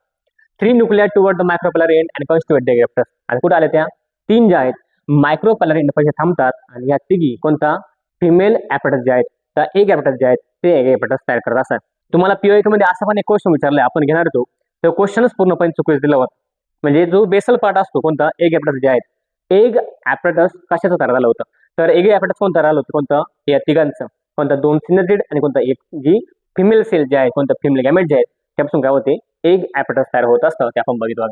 A: 3 न्यूक्लिया टुवर्ड द मायक्रोपोलर एंड आणि कॉन्स्टिट्यूट द ॲपरेटस. आणि कुठे आले, त्या 3 ज्या आहेत मायक्रोपोलर एंड पाशी थांबतात. आणि या तिघी कोणता, फिमेल ॲपरेटस जे आहेत, त्या एक ॲपरेटस जे आहेत ते एक ॲपरेटस तयार करत असतात. तुम्हाला POK मध्ये असं पण एक क्वेश्चन विचारलाय, आपण घेणार होतो. तो क्वेश्चनच पूर्णपणे चुकीचं दिला होता. म्हणजे जो बेसल पार्ट असतो कोणता, एग ॲपरेटस जे आहेत, एग ॲपरेटस कशाचं तयार झालं होतं, तर एग ॲपरेटस कोण तयार झालं होतं, कोणतं, या तिघांचं. कोणता 2 सिनर्जिड आणि कोणता एक जी फिमेल सेल जे आहे कोणता फिमेल गॅमेट जे आहेत त्यापासून काय होते एग ॲपॅटस तयार होत असतं ते आपण बघितलं.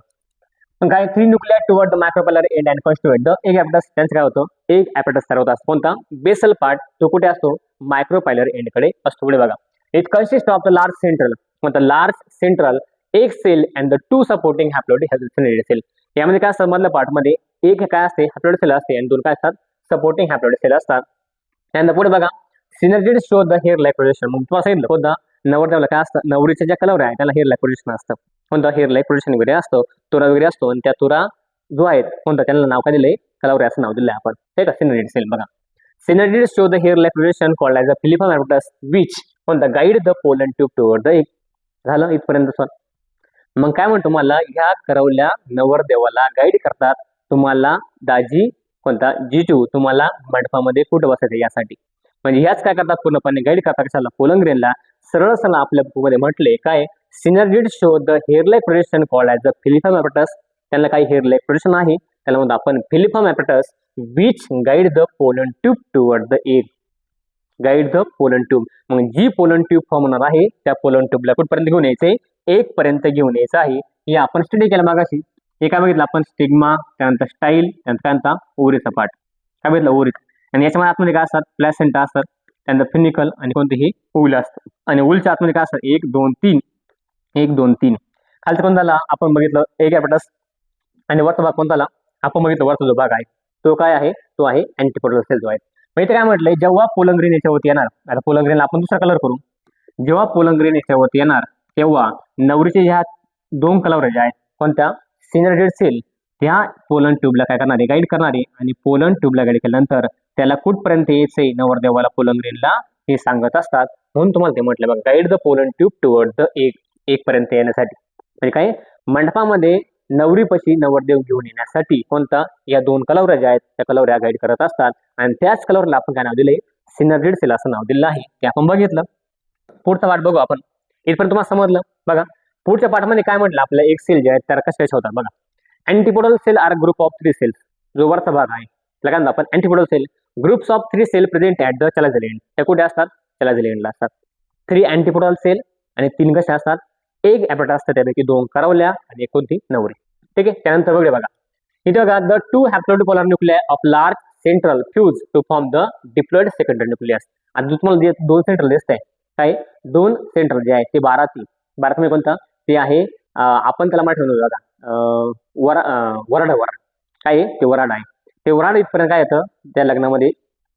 A: पण काय 3 nuclear toward the micropylar end and constitute the egg apparatus त्यांचं काय होतं एग ॲपॅटस तयार होत असतो कोणता बेसल पार्ट तो कुठे असतो मायक्रोपॅलर एंडकडे असतो. पुढे बघा it consist of the large central कोणता लार्ज सेंट्रल एक cell and the 2 supporting haploid cell. यामध्ये काय असतं मधल्या पार्टमध्ये एक काय असते हॅप्लॉइड सेल असते आणि 2 काय असतात सपोर्टिंग हॅप्लॉइड सेल असतात. त्यानंतर पुढे बघा synergid show the hair like projection. मग तुम्हाला सांगितलं कोणता नवरदेवाला काय असतं नवरीच्या ज्या कलर आहे त्याला हेअर लाईक प्रोजेक्शन असतं कोणता हेअर लाईक प्रोजेक्शन वगैरे असतो तुरा वगैरे असतो आणि त्या तुरा जो आहे कोणता त्यांना नाव काय दिलंय कलवरे असं नाव दिलंय आपण ठीक आहे. सिनर्जिड सेल बघा synergid show the hair like projection called as a filiform apparatus which कोणता guide the pollen tube toward the egg. झालं इथपर्यंत सर. मग काय म्हणतो मला ह्या करवल्या नवरदेवाला गाईड करतात तुम्हाला दाजी कोणता जिजू तुम्हाला मंडपामध्ये कुठं बसायचं यासाठी म्हणजे ह्याच काय करतात पूर्णपणे गाईड करतात कशाला पोलन ग्रेनला. सरळ सरळ आपल्या बुकमध्ये म्हटले काय synergid show the hair like projection called as a filiform apparatus. त्यांना काही हेअर लाईक प्रोजेक्शन आहे त्याला म्हणतो आपण filiform apparatus which guide the pollen tube toward the egg. Guide the pollen tube मग जी पोलन ट्यूब फॉर्म होणार आहे त्या पोलन ट्यूबला कुठपर्यंत घेऊन यायचे एक पर्यंत घेऊन यायचं आहे. हे आपण स्टडी केलं मागाशी हे काय बघितलं आपण स्टिग्मा त्यानंतर स्टाईल त्यानंतर काय म्हणता ओव्हरीचा पार्ट काय बघितलं ओव्हरीज आणि याच्यामध्ये आतमध्ये काय असतात प्लॅसेंटा असतात त्यानंतर फिनिकल आणि कोणतेही ऊल असतं आणि ऊलच्या आतमध्ये काय असतात 1 2 3 1 2 3 खालचं कोण झाला आपण बघितलं एग ॲपॅटस आणि वरचा भाग कोणता झाला आपण बघितलं वरचा जो भाग आहे तो काय आहे तो आहे अँटीपोडल सेल जो आहे. मग इथे काय म्हटलंय जेव्हा पोलन ग्रीन याच्यावरती येणार आता पोलन ग्रीनला आपण दुसरा कलर करू जेव्हा पोलन ग्रीन याच्यावरती येणार तेव्हा नवरीचे ह्या 2 कलर जे आहेत कोणत्या सिनर्जिड सेल त्या पोलन ट्यूबला काय करणारे गाईड करणारे आणि पोलन ट्यूबला गाईड केल्यानंतर त्याला कुठपर्यंत यायचंय नवरदेवाला पोलन ग्रीनला हे सांगत असतात म्हणून तुम्हाला ते म्हटलं बघा guide the pollen tube toward the एक पर्यंत येण्यासाठी म्हणजे काय मंडपामध्ये नवरीपशी नवरदेव घेऊन येण्यासाठी कोणता या 2 कलवऱ्या ज्या आहेत त्या कलवऱ्या गाईड करत असतात आणि त्याच कलवरला आपण काय नाव दिले सिनर्जिड सेल असं नाव दिलं आहे ते आपण बघितलं. पुढचा पाठ बघू आपण इथपर्यंत तुम्हाला समजलं बघा. पुढच्या पाठामध्ये काय म्हटलं आपल्या एक सेल जे आहेत त्या कशा कशा होतात बघा antipodal cell are group of 3 cells जो वरचा भाग आहे त्याला काय आपण antipodal cell groups of 3 cell present at the chalazal end त्या कुठे असतात चलाझल एंडला असतात. 3 अँटीपोडल सेल आणि 3 कशा असतात एक ॲपॅटस असतात त्यापैकी 2 करवल्या आणि एक कोणती नवरी ठीक आहे. त्यानंतर बघा इथे बघा the 2 haploid polar nuclei of large central fuse to form the diploid secondary nucleus. आता तुम्हाला 2 सेंट्रल दिसत आहे काय 2 सेंट्रल जे आहे ते 12 मध्ये कोणता ते आहे आपण त्याला माहिती ठेवलं बघा वराड काय आहे ते वराड आहे ते वराड इथपर्यंत काय येतं त्या लग्नामध्ये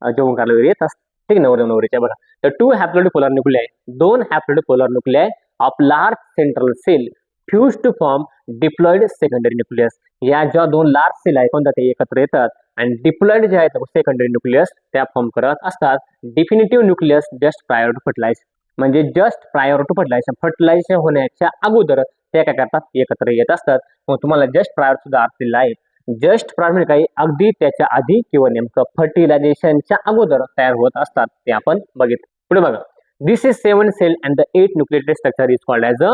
A: जेवण करायला वगैरे येत असतं ठीक नवरदेव नवरीच्या बघा. तर 2 haploid polar nuclei 2 haploid polar nuclei of large central cell fuse to form diploid secondary nucleus. या ज्या 2 लार्ज सेल आहे कोणता ते एकत्र येतात आणि डिप्लॉइड जे आहेत सेकंडरी न्यूक्लियस त्या फॉर्म करत असतात. Definitive nucleus just prior to fertilization म्हणजे जस्ट प्रायर टू फर्टिलायझेशन होण्याच्या अगोदर ते काय करतात एकत्र येत असतात. मग तुम्हाला जस्ट प्रायर सुद्धा अर्थ दिला आहे. जस्ट प्रायर म्हणजे काही अगदी त्याच्या आधी किंवा नेमकं फर्टिलायझेशनच्या अगोदर तयार होत असतात ते आपण बघितलं. पुढे बघा this is 7 cell and the 8 nucleated structure is called as a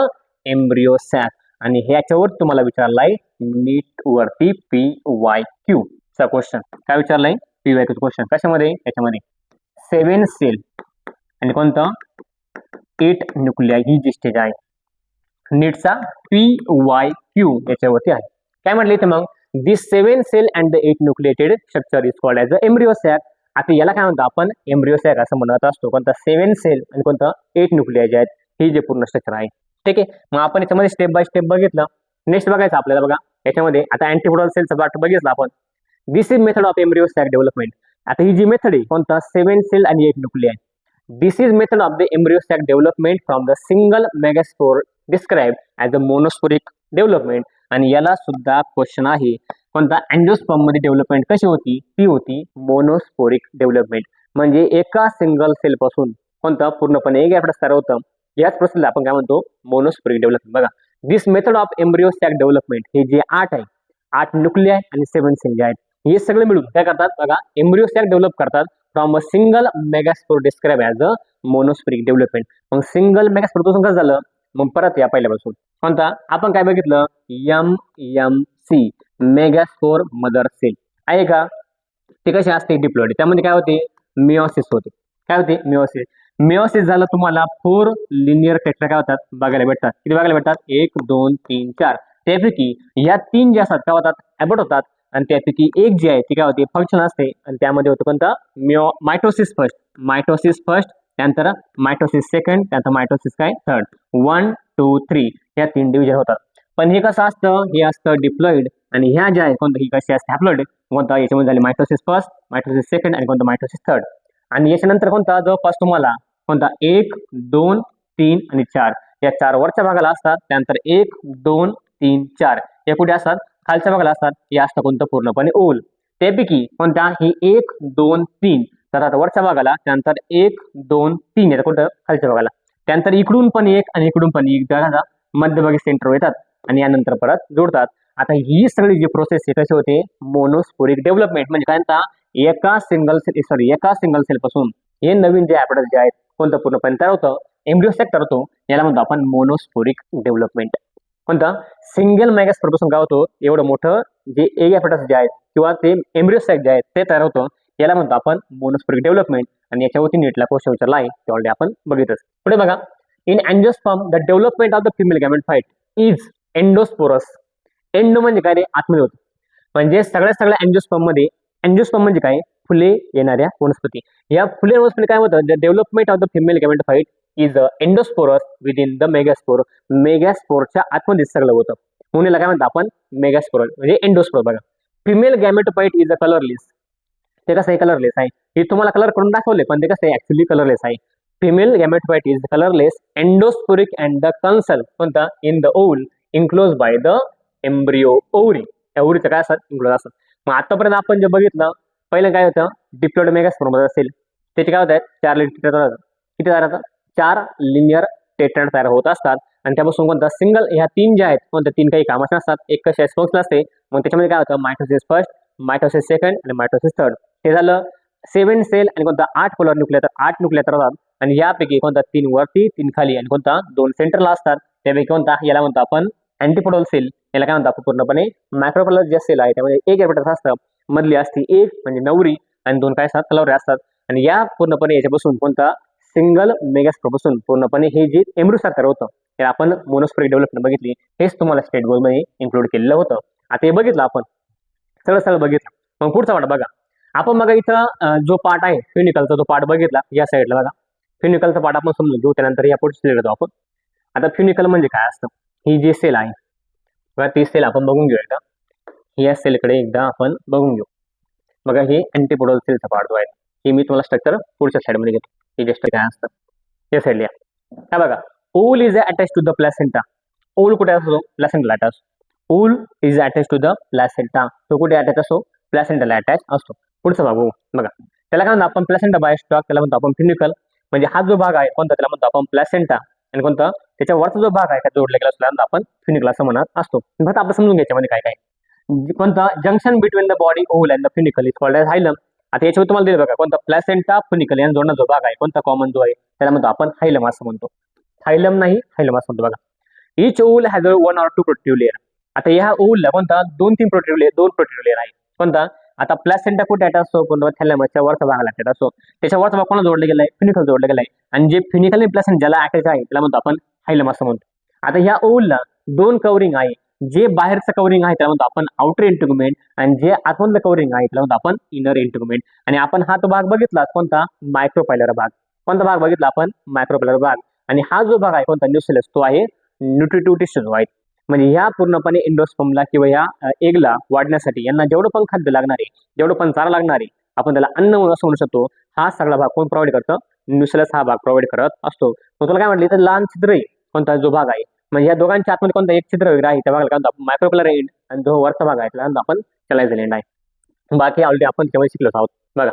A: embryo sac आणि ह्याच्यावर तुम्हाला विचारलाय नीट वरती PYQ चा क्वेश्चन काय विचारलाय PYQ क्वेश्चन कशामध्ये याच्यामध्ये 7 सेल आणि कोणतं 8 न्यूक्लिया ही जी स्टेज आहे नीटचा PYQ याच्यावरती आहे. काय म्हटलं इथे मग this 7 cell and the 8 nucleated structure is called as a embryo sac. आता याला काय म्हणतो आपण एम्ब्रियो सॅक असं म्हणत असतो कोणता 7 सेल आणि कोणतं 8 न्यूक्लिया जे आहेत ही जे पूर्ण स्ट्रक्चर आहे ठीक आहे. मग आपण याच्यामध्ये स्टेप बाय स्टेप बघितलं. नेक्स्ट बघायचं आपल्याला बघा याच्यामध्ये आता अँटीपोडल सेलचा पार्ट बघितला आपण. This is method of embryo sac development. आता ही जी मेथड आहे कोणता 7 सेल आणि 8 nuclei this is method of the embryo sac development from the single megaspore describe as a monosporic development आणि याला सुद्धा क्वेश्चन आहे कोणता अँजिओस्पर्म मध्ये डेव्हलपमेंट कशी होती ती होती मोनोस्पोरिक डेव्हलपमेंट म्हणजे एका सिंगल सेल पासून कोणता पूर्णपणे एक ॲपॅटस तयार होतं याच प्रोसेसला आपण काय म्हणतो मोनोस्पोरिक डेव्हलपमेंट. बघा this method of embryo sac development हे जे 8 आहे 8 न्यूक्लिया आणि 7 सेल जे आहेत हे सगळे मिळून काय करतात बघा एम्ब्रियो सॅक डेव्हलप करतात from a single megaspore describe as a monosporic development. मग सिंगल मेगास्पोर पासून कसं झालं मग परत या पहिल्यापासून कोणता आपण काय बघितलं MMC मेगास्पोर मदर सेल आहे का ते कसे असते डिप्लॉइड त्यामध्ये काय होते मिओसिस होते काय होते मिओसिस. मिओसिस झालं तुम्हाला 4 लिनियर टेट्रा काय होतात बघायला भेटतात. किती बघायला भेटतात 1 2 3 4. त्यापैकी या 3 जे असतात काय होतात ॲबॉर्ट होतात आणि त्यापैकी एक जी आहे ती काय होते फंक्शन असते आणि त्यामध्ये होतं कोणतं मायटोसिस फर्स्ट. मायटोसिस फर्स्ट त्यानंतर मायटोसिस सेकंड त्यानंतर मायटोसिस काय थर्ड. 1 2 3 या 3 डिव्हिजन होतात. पण हे कसं असतं हे असतं डिप्लॉइड आणि ह्या ज्या आहेत कोणतं ही कशी असते हॅप्लॉइड. कोणता याच्यामध्ये झाली मायटोसिस फर्स्ट मायटोसिस सेकंड आणि कोणतं मायटोसिस थर्ड. आणि याच्यानंतर कोणता जवळपास तुम्हाला कोणता 1 2 3 आणि 4 या 4 वरच्या भागाला असतात. त्यानंतर 1 2 3 4 या कुठे असतात खालच्या भागाला असतात. हे असतं कोणतं पूर्णपणे ओल. त्यापैकी कोणत्या ही 1 2 3 तर आता वरच्या भागाला त्यानंतर 1 2 3 येतं कुठं खालच्या भागाला. त्यानंतर इकडून पण एक आणि इकडून पण एक जरा मध्यभागी सेंटर येतात आणि यानंतर परत जोडतात. आता ही सगळी जी प्रोसेस आहे कशी होते मोनोस्पोरिक डेव्हलपमेंट म्हणजे काय म्हणता एका सिंगल सेल पासून हे नवीन जे ॲपरेटस जे आहेत कोणतं पूर्णपणे तयार होतं एम्ब्रिओ सॅक तयार होतो याला म्हणतो आपण मोनोस्पोरिक डेव्हलपमेंट. कोणता सिंगल मेगास्पोर पासून काय होतो एवढं मोठं जे एग ॲपरेटस जे आहेत किंवा ते एम्ब्रिओ सॅक जे आहेत ते तयार होतं याला म्हणतो आपण मोनोस्पोरिक डेव्हलपमेंट. आणि याच्यावरती नीटला क्वेश्चन विचारला आहे ते ऑलरेडी आपण बघितच. पुढे बघा in angiosperm the development of the female gametophyte is endosporous. Endo म्हणजे काय रे आतमध्ये होतं म्हणजे सगळ्या अँजिओस्पर्म मध्ये अँजिओस्पर्म म्हणजे काय फुले येणाऱ्या वनस्पती. या फुले वनस्पती काय होतं the development of the female gametophyte is endosporous within the megaspore. मेगास्पोरच्या आतमध्ये सगळं होतं म्हणून याला काय म्हणतात आपण मेगास्पोर म्हणजे एंडोस्पोर. बघा female gametophyte is a colourless. ते कसं आहे कलरलेस आहे हे तुम्हाला कलर करून दाखवले पण ते कसं आहे ऍक्च्युली कलरलेस आहे. Female gametophyte is colourless endosporic and the कन्सल कोणता in the ovule enclose by the embryo ovary. ओव्हरीचं काय असतात इन्क्लोज असतात. मग आतापर्यंत आपण जे बघितलं पहिलं काय होतं डिप्लॉइड मेगास्पोर असेल त्याचे काय होतात 4 लिनियर किती तयार होतात 4 लिनियर टेट्राड तयार होत असतात आणि त्यापासून कोणता सिंगल ह्या 3 ज्या आहेत कोणत्या 3 काही कामाचे नसतात एक कशी फंक्शन असते. मग त्याच्यामध्ये काय होतं मायटोसिस फर्स्ट मायटोसिस सेकंड आणि मायटोसिस थर्ड. हे झालं 7 सेल आणि कोणता 8 पोलर न्यूक्लियर तर 8 न्यूक्लियर तयार होतात आणि यापैकी कोणता 3 वरती 3 खाली आणि कोणता 2 सेंटरला असतात. त्यापैकी कोणता याला म्हणतो आपण अँटीपोडल सेल. याला काय म्हणतो आपण पूर्णपणे मायक्रोपोलर जे सेल आहे त्यामध्ये एक ॲपरेटस असतं मधली असती एक म्हणजे नवरी आणि 2 काय असतात कलवरे असतात. आणि या पूर्णपणे याच्यापासून कोणता सिंगल मेगास्पोर पासून पूर्णपणे हे जे एम्ब्रिओ तयार होतं ते आपण मोनोस्पोरिक डेव्हलपमेंट बघितली. हेच तुम्हाला स्टेट बोर्डमध्ये इन्क्लूड केलेलं होतं. आता हे बघितलं आपण सगळं बघितलं. मग पुढचा पार्ट बघा आपण बघा इथं जो पार्ट आहे फ्युनिकलचा जो पार्ट बघितला या साईडला बघा फ्युनिकलचा पार्ट आपण समजून घेऊ त्यानंतर या पुढे सिलेक्ट करतो आपण. आता फ्युनिकल म्हणजे काय असतं ही जी सेल आहे बघा ती सेल आपण बघून घेऊ एकदा. या सेलकडे एकदा आपण बघून घेऊ. बघा हे अँटीपोडल सेलचा पार्ट जो आहे हे मी तुम्हाला स्ट्रक्चर पुढच्या साईडमध्ये घेतो. हे जस्ट काय असतं या साईडला काय बघा ovule is attach to the placenta. Ovule कुठे असतो प्लॅसेंटाला attach. Ovule is attach to the placenta. तो कुठे अटॅच असतो प्लॅसेंटाला अटॅच असतो. पुढचा भाग बघा त्याला काय म्हणतो आपण प्लॅसेंटा बाय स्टॉक त्याला म्हणतो आपण फ्युनिकल. म्हणजे हा जो भाग आहे कोणता त्याला म्हणतो आपण प्लॅसेंटा आणि कोणता त्याच्या वरचा जो भाग आहे त्या जोडला गेला असतो आपण फ्युनिकल असं म्हणत असतो. फक्त आपण समजून घ्यायच्यामध्ये काय काय कोणता junction between the body ovule and the funicle is called as hilum. आता याच्यावर तुम्हाला दिलं बघा कोणता प्लॅसेंटा फ्युनिकल यांना जोडणा जो भाग आहे कोणता कॉमन जो आहे त्याला म्हणतो आपण हायलम असं म्हणतो. हायलम नाही हायलम असं म्हणतो. बघा each ovule has 1 or 2 protective layer. आता या ओव्हलला कोणता 2-3 प्रोटेक्टिव्ह लेअर आहे कोणता. आता प्लॅसेंटा कुठे अटॅच असतो कोणता थॅलॅमसच्या वरचा भागाला अटॅच असतो. त्याच्या वरचा भाग कोणाला जोडला गेलाय फ्युनिकल जोडला गेलाय आणि जे फ्युनिकल आणि प्लॅसेंटा ज्याला अटॅच आहे त्याला म्हणतो आपण हायलम असं म्हणतो. आता ह्या ओव्हलला 2 कवरिंग आहे. जे बाहेरचं कवरिंग आहे त्याला म्हणतो आपण आउटर इंटिग्युमेंट आणि जे आतमधलं कवरिंग आहे त्याला म्हणतो आपण इनर इंटिग्युमेंट. आणि आपण हा तो भाग बघितला कोणता मायक्रोपायलर भाग. कोणता भाग बघितला आपण मायक्रोपायलर भाग. आणि हा जो भाग आहे कोणता न्यूक्लियस तो आहे न्यूट्रिटिव्ह टिश्यू जो आहे. म्हणजे ह्या पूर्णपणे एंडोस्पर्मला किंवा या एगला वाढण्यासाठी यांना जेवढं पण खाद्य लागणार आहे जेवढं पण चारा लागणार आहे आपण त्याला अन्न म्हणून असं म्हणू शकतो. हा सगळा भाग कोण प्रोव्हाइड करतं न्यूक्लियस हा भाग प्रोव्हाइड करत असतो. मग तुला काय म्हटलं इथं लहान छिद्र आहे कोणता जो भाग आहे म्हणजे या दोघांच्या आतमध्ये कोणता एक छिद्र वगैरे आहे त्या भागाला काय मायक्रोपायलर एंड आणि जो वरचा भाग आहे त्याला आपण चलायझल एंड आहे. बाकी ऑलरेडी आपण त्यामुळे शिकलो आहोत. बघा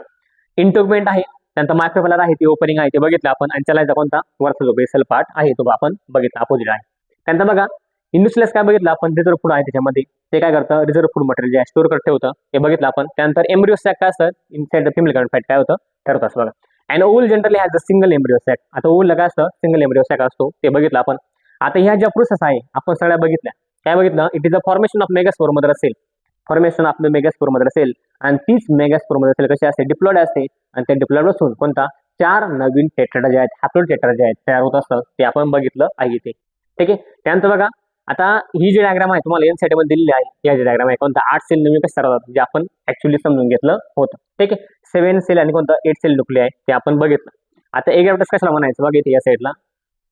A: इंटिग्युमेंट आहे त्यानंतर मायक्रोपायलर आहे ते ओपनिंग आहे ते बघितलं आपण आणि चलायचा कोणता वरचा जो बेसल पार्ट आहे तो आपण बघितला अपोजिट आहे. त्यानंतर बघा न्यूक्लियस काय बघितलं आपण रिझर्व फूड आहे त्याच्यामध्ये ते काय करतं रिझर्व फूड मटेरियल जे स्टोअर करत ठेवतं हे बघितलं आपण. त्यानंतर एम्ब्रिओ सॅक काय असतं इनसाइड द फिमेल गॅमेटोफाइट काय होतं ठरवत असतं बघा. And ovule generally has the single embryo sac. आता ओव्हलला काय असतं सिंगल एम्ब्रिओ सॅक असतो ते बघितलं आपण. आता ह्या ज्या प्रोसेस आहे आपण सगळ्या बघितल्या काय बघितलं it is a formation of megaspore मध्ये असेल. फॉर्मेशन ऑफ मेगास्पोर मध्ये असेल आणि तीच मेगास्पोर मध्ये असेल कशी असते डिप्लॉइड असते आणि त्या डिप्लॉइड पासून कोणता 4 नवीन टेट्राहेड्रा जे आहेत हॅप्लोटेट्रा जे आहेत तयार होत असतं ते आपण बघितलं आहे इथे. ठीक आहे. त्यानंतर बघा आता ही जी डायग्राम आहे तुम्हाला एनसीईआरटी मध्ये दिलेली आहे, या जी डायग्राम आहे कोणता 8 सेल नवीन कसे तयार होतात जे आपण ऍक्च्युअली समजून घेतलं होतं. ठीक आहे. 7 सेल आणि कोणतं 8 सेल न्यूक्लिय आहे ते आपण बघितलं. आता एग ॲपरेटस कशाला म्हणायचं बघा इथे या साईडला.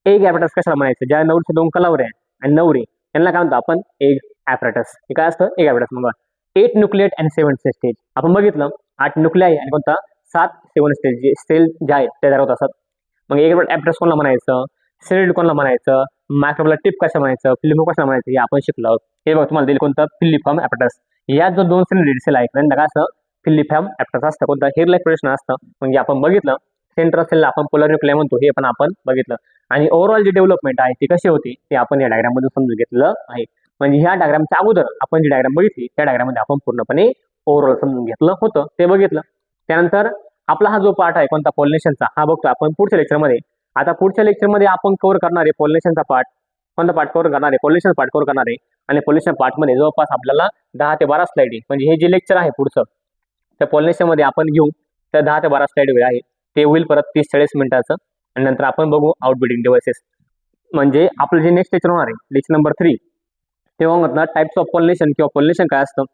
A: एग ॲपरेटस कशाला म्हणायचं, ज्या नवरीचे 2 कलावरे आहे आणि नवरी त्यांना काय म्हणतो आपण एग ॲपरेटस. हे काय असतं एग ॲपरेटस. मग 8 न्यूक्लिएट आणि 7 स्टेज आपण बघितलं. 8 न्यूक्लिय आणि कोणता 7 7 स्टेज जे सेल जे आहेत ते तयार होत असतात. मग एग ॲपरेटस कोणाला म्हणायचं, सेल कोणाला म्हणायचं, मायक्रोबला टिप कसं म्हणायचं, फिलिफॉर्म कसं म्हणायचं हे आपण शिकलो आहोत. हे बघ तुम्हाला दिलं कोणतं फिलिफॉर्म ॲपरेटस. या जो 2 सेल आहे त्यांना काय असतं फिलिफॉर्म ॲपरेटस असतं. कोणतं हेअर लाईक प्रोजेक्शन असतं. म्हणजे आपण बघितलं सेंट्रल सेलला आपण पोलर न्यूक्लिय म्हणतो हे पण आपण बघितलं. आणि ओव्हरऑल जी डेव्हलपमेंट आहे ती कशी होती ते आपण या डायग्राम मध्ये समजून घेतलं आहे. म्हणजे ह्या डायग्रामच्या अगोदर आपण जी डायग्राम बघितली त्या डायग्राम मध्ये आपण पूर्णपणे ओव्हरऑल समजून घेतलं होतं ते बघितलं. त्यानंतर आपला हा जो पार्ट आहे कोणता पॉलिनेशनचा हा बघतो आपण पुढच्या लेक्चरमध्ये. आता पुढच्या लेक्चरमध्ये आपण कव्हर करणार आहे पॉलिनेशनचा पार्ट. कोणता पार्ट कव्हर करणार आहे, पॉलिनेशन पार्ट कव्हर करणार आहे. आणि पॉलिनेशन पार्टमध्ये जवळपास आपल्याला 10 ते 12 स्लाइड आहे. म्हणजे हे जे लेक्चर आहे पुढचं त्या पॉलिनेशनमध्ये आपण घेऊ त्या 10 ते 12 स्लाइड वेळ आहे ते होईल परत 30-40 मिनिटाचं. आणि नंतर आपण बघू आउटबिल्डिंग डिव्हाइसेस. म्हणजे आपलं जे नेक्स्ट लेक्चर होणार आहे लेक्चर नंबर 3 तेव्हा म्हटलं टाइप्स ऑफ पॉलिनेशन किंवा पॉलिनेशन काय असतं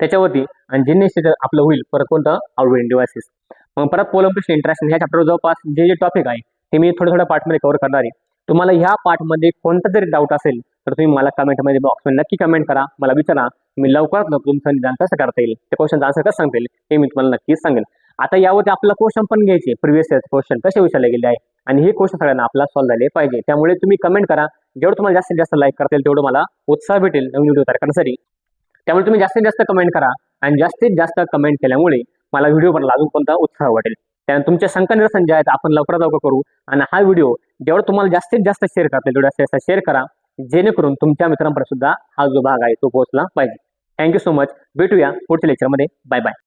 A: त्याच्यावरती. आणि जे नेक्स्ट लेक्चर आपलं होईल परत कोणतं आउटबिल्डिंग डिव्हाइसेस. मग परत पोलम्पेशन इंटरॅक्शन ह्या चॅप्टर जवळपास जे जे टॉपिक आहे ते मी थोड्या पार्टमध्ये कव्हर करणार आहे. तुम्हाला ह्या पार्टमध्ये कोणता जरी डाऊट असेल तर तुम्ही मला कमेंटमध्ये बॉक्समध्ये नक्की कमेंट करा, मला विचारा. मी लवकरात लवकर तुमचं निदान कसं करता येईल त्या क्वेश्चनचा आन्सर कसं सांगता येईल हे मी तुम्हाला नक्कीच सांगेल. आता यावरती आपल्याला क्वेश्चन पण घ्यायचे, प्रिव्हियस इयरचे क्वेश्चन कसे विचारले गेले आहे आणि हे क्वेश्चन सगळ्यांना आपल्याला सॉल्व्ह झाले पाहिजे. त्यामुळे तुम्ही कमेंट करा. जेवढं तुम्हाला जास्तीत जास्त लाईक करता येईल तेवढं मला उत्साह भेटेल नवीन व्हिडिओ तयार करण्यासाठी. त्यामुळे तुम्ही जास्तीत जास्त कमेंट करा आणि जास्तीत जास्त कमेंट केल्यामुळे मला व्हिडिओ बनला अजून कोणता उत्साह वाटेल. त्यानंतर तुमच्या शंका निरसन जे आहेत आपण लवकरात लवकर करू. आणि हा व्हिडिओ जेवढा तुम्हाला जास्तीत जास्त शेअर करता येईल तेवढा जास्तीत जास्त शेअर करा, जेणेकरून तुमच्या मित्रांपर्यंत सुद्धा हा जो भाग आहे तो पोहोचला पाहिजे. Thank you so much. भेटूया पुढच्या लेक्चरमध्ये. Bye bye.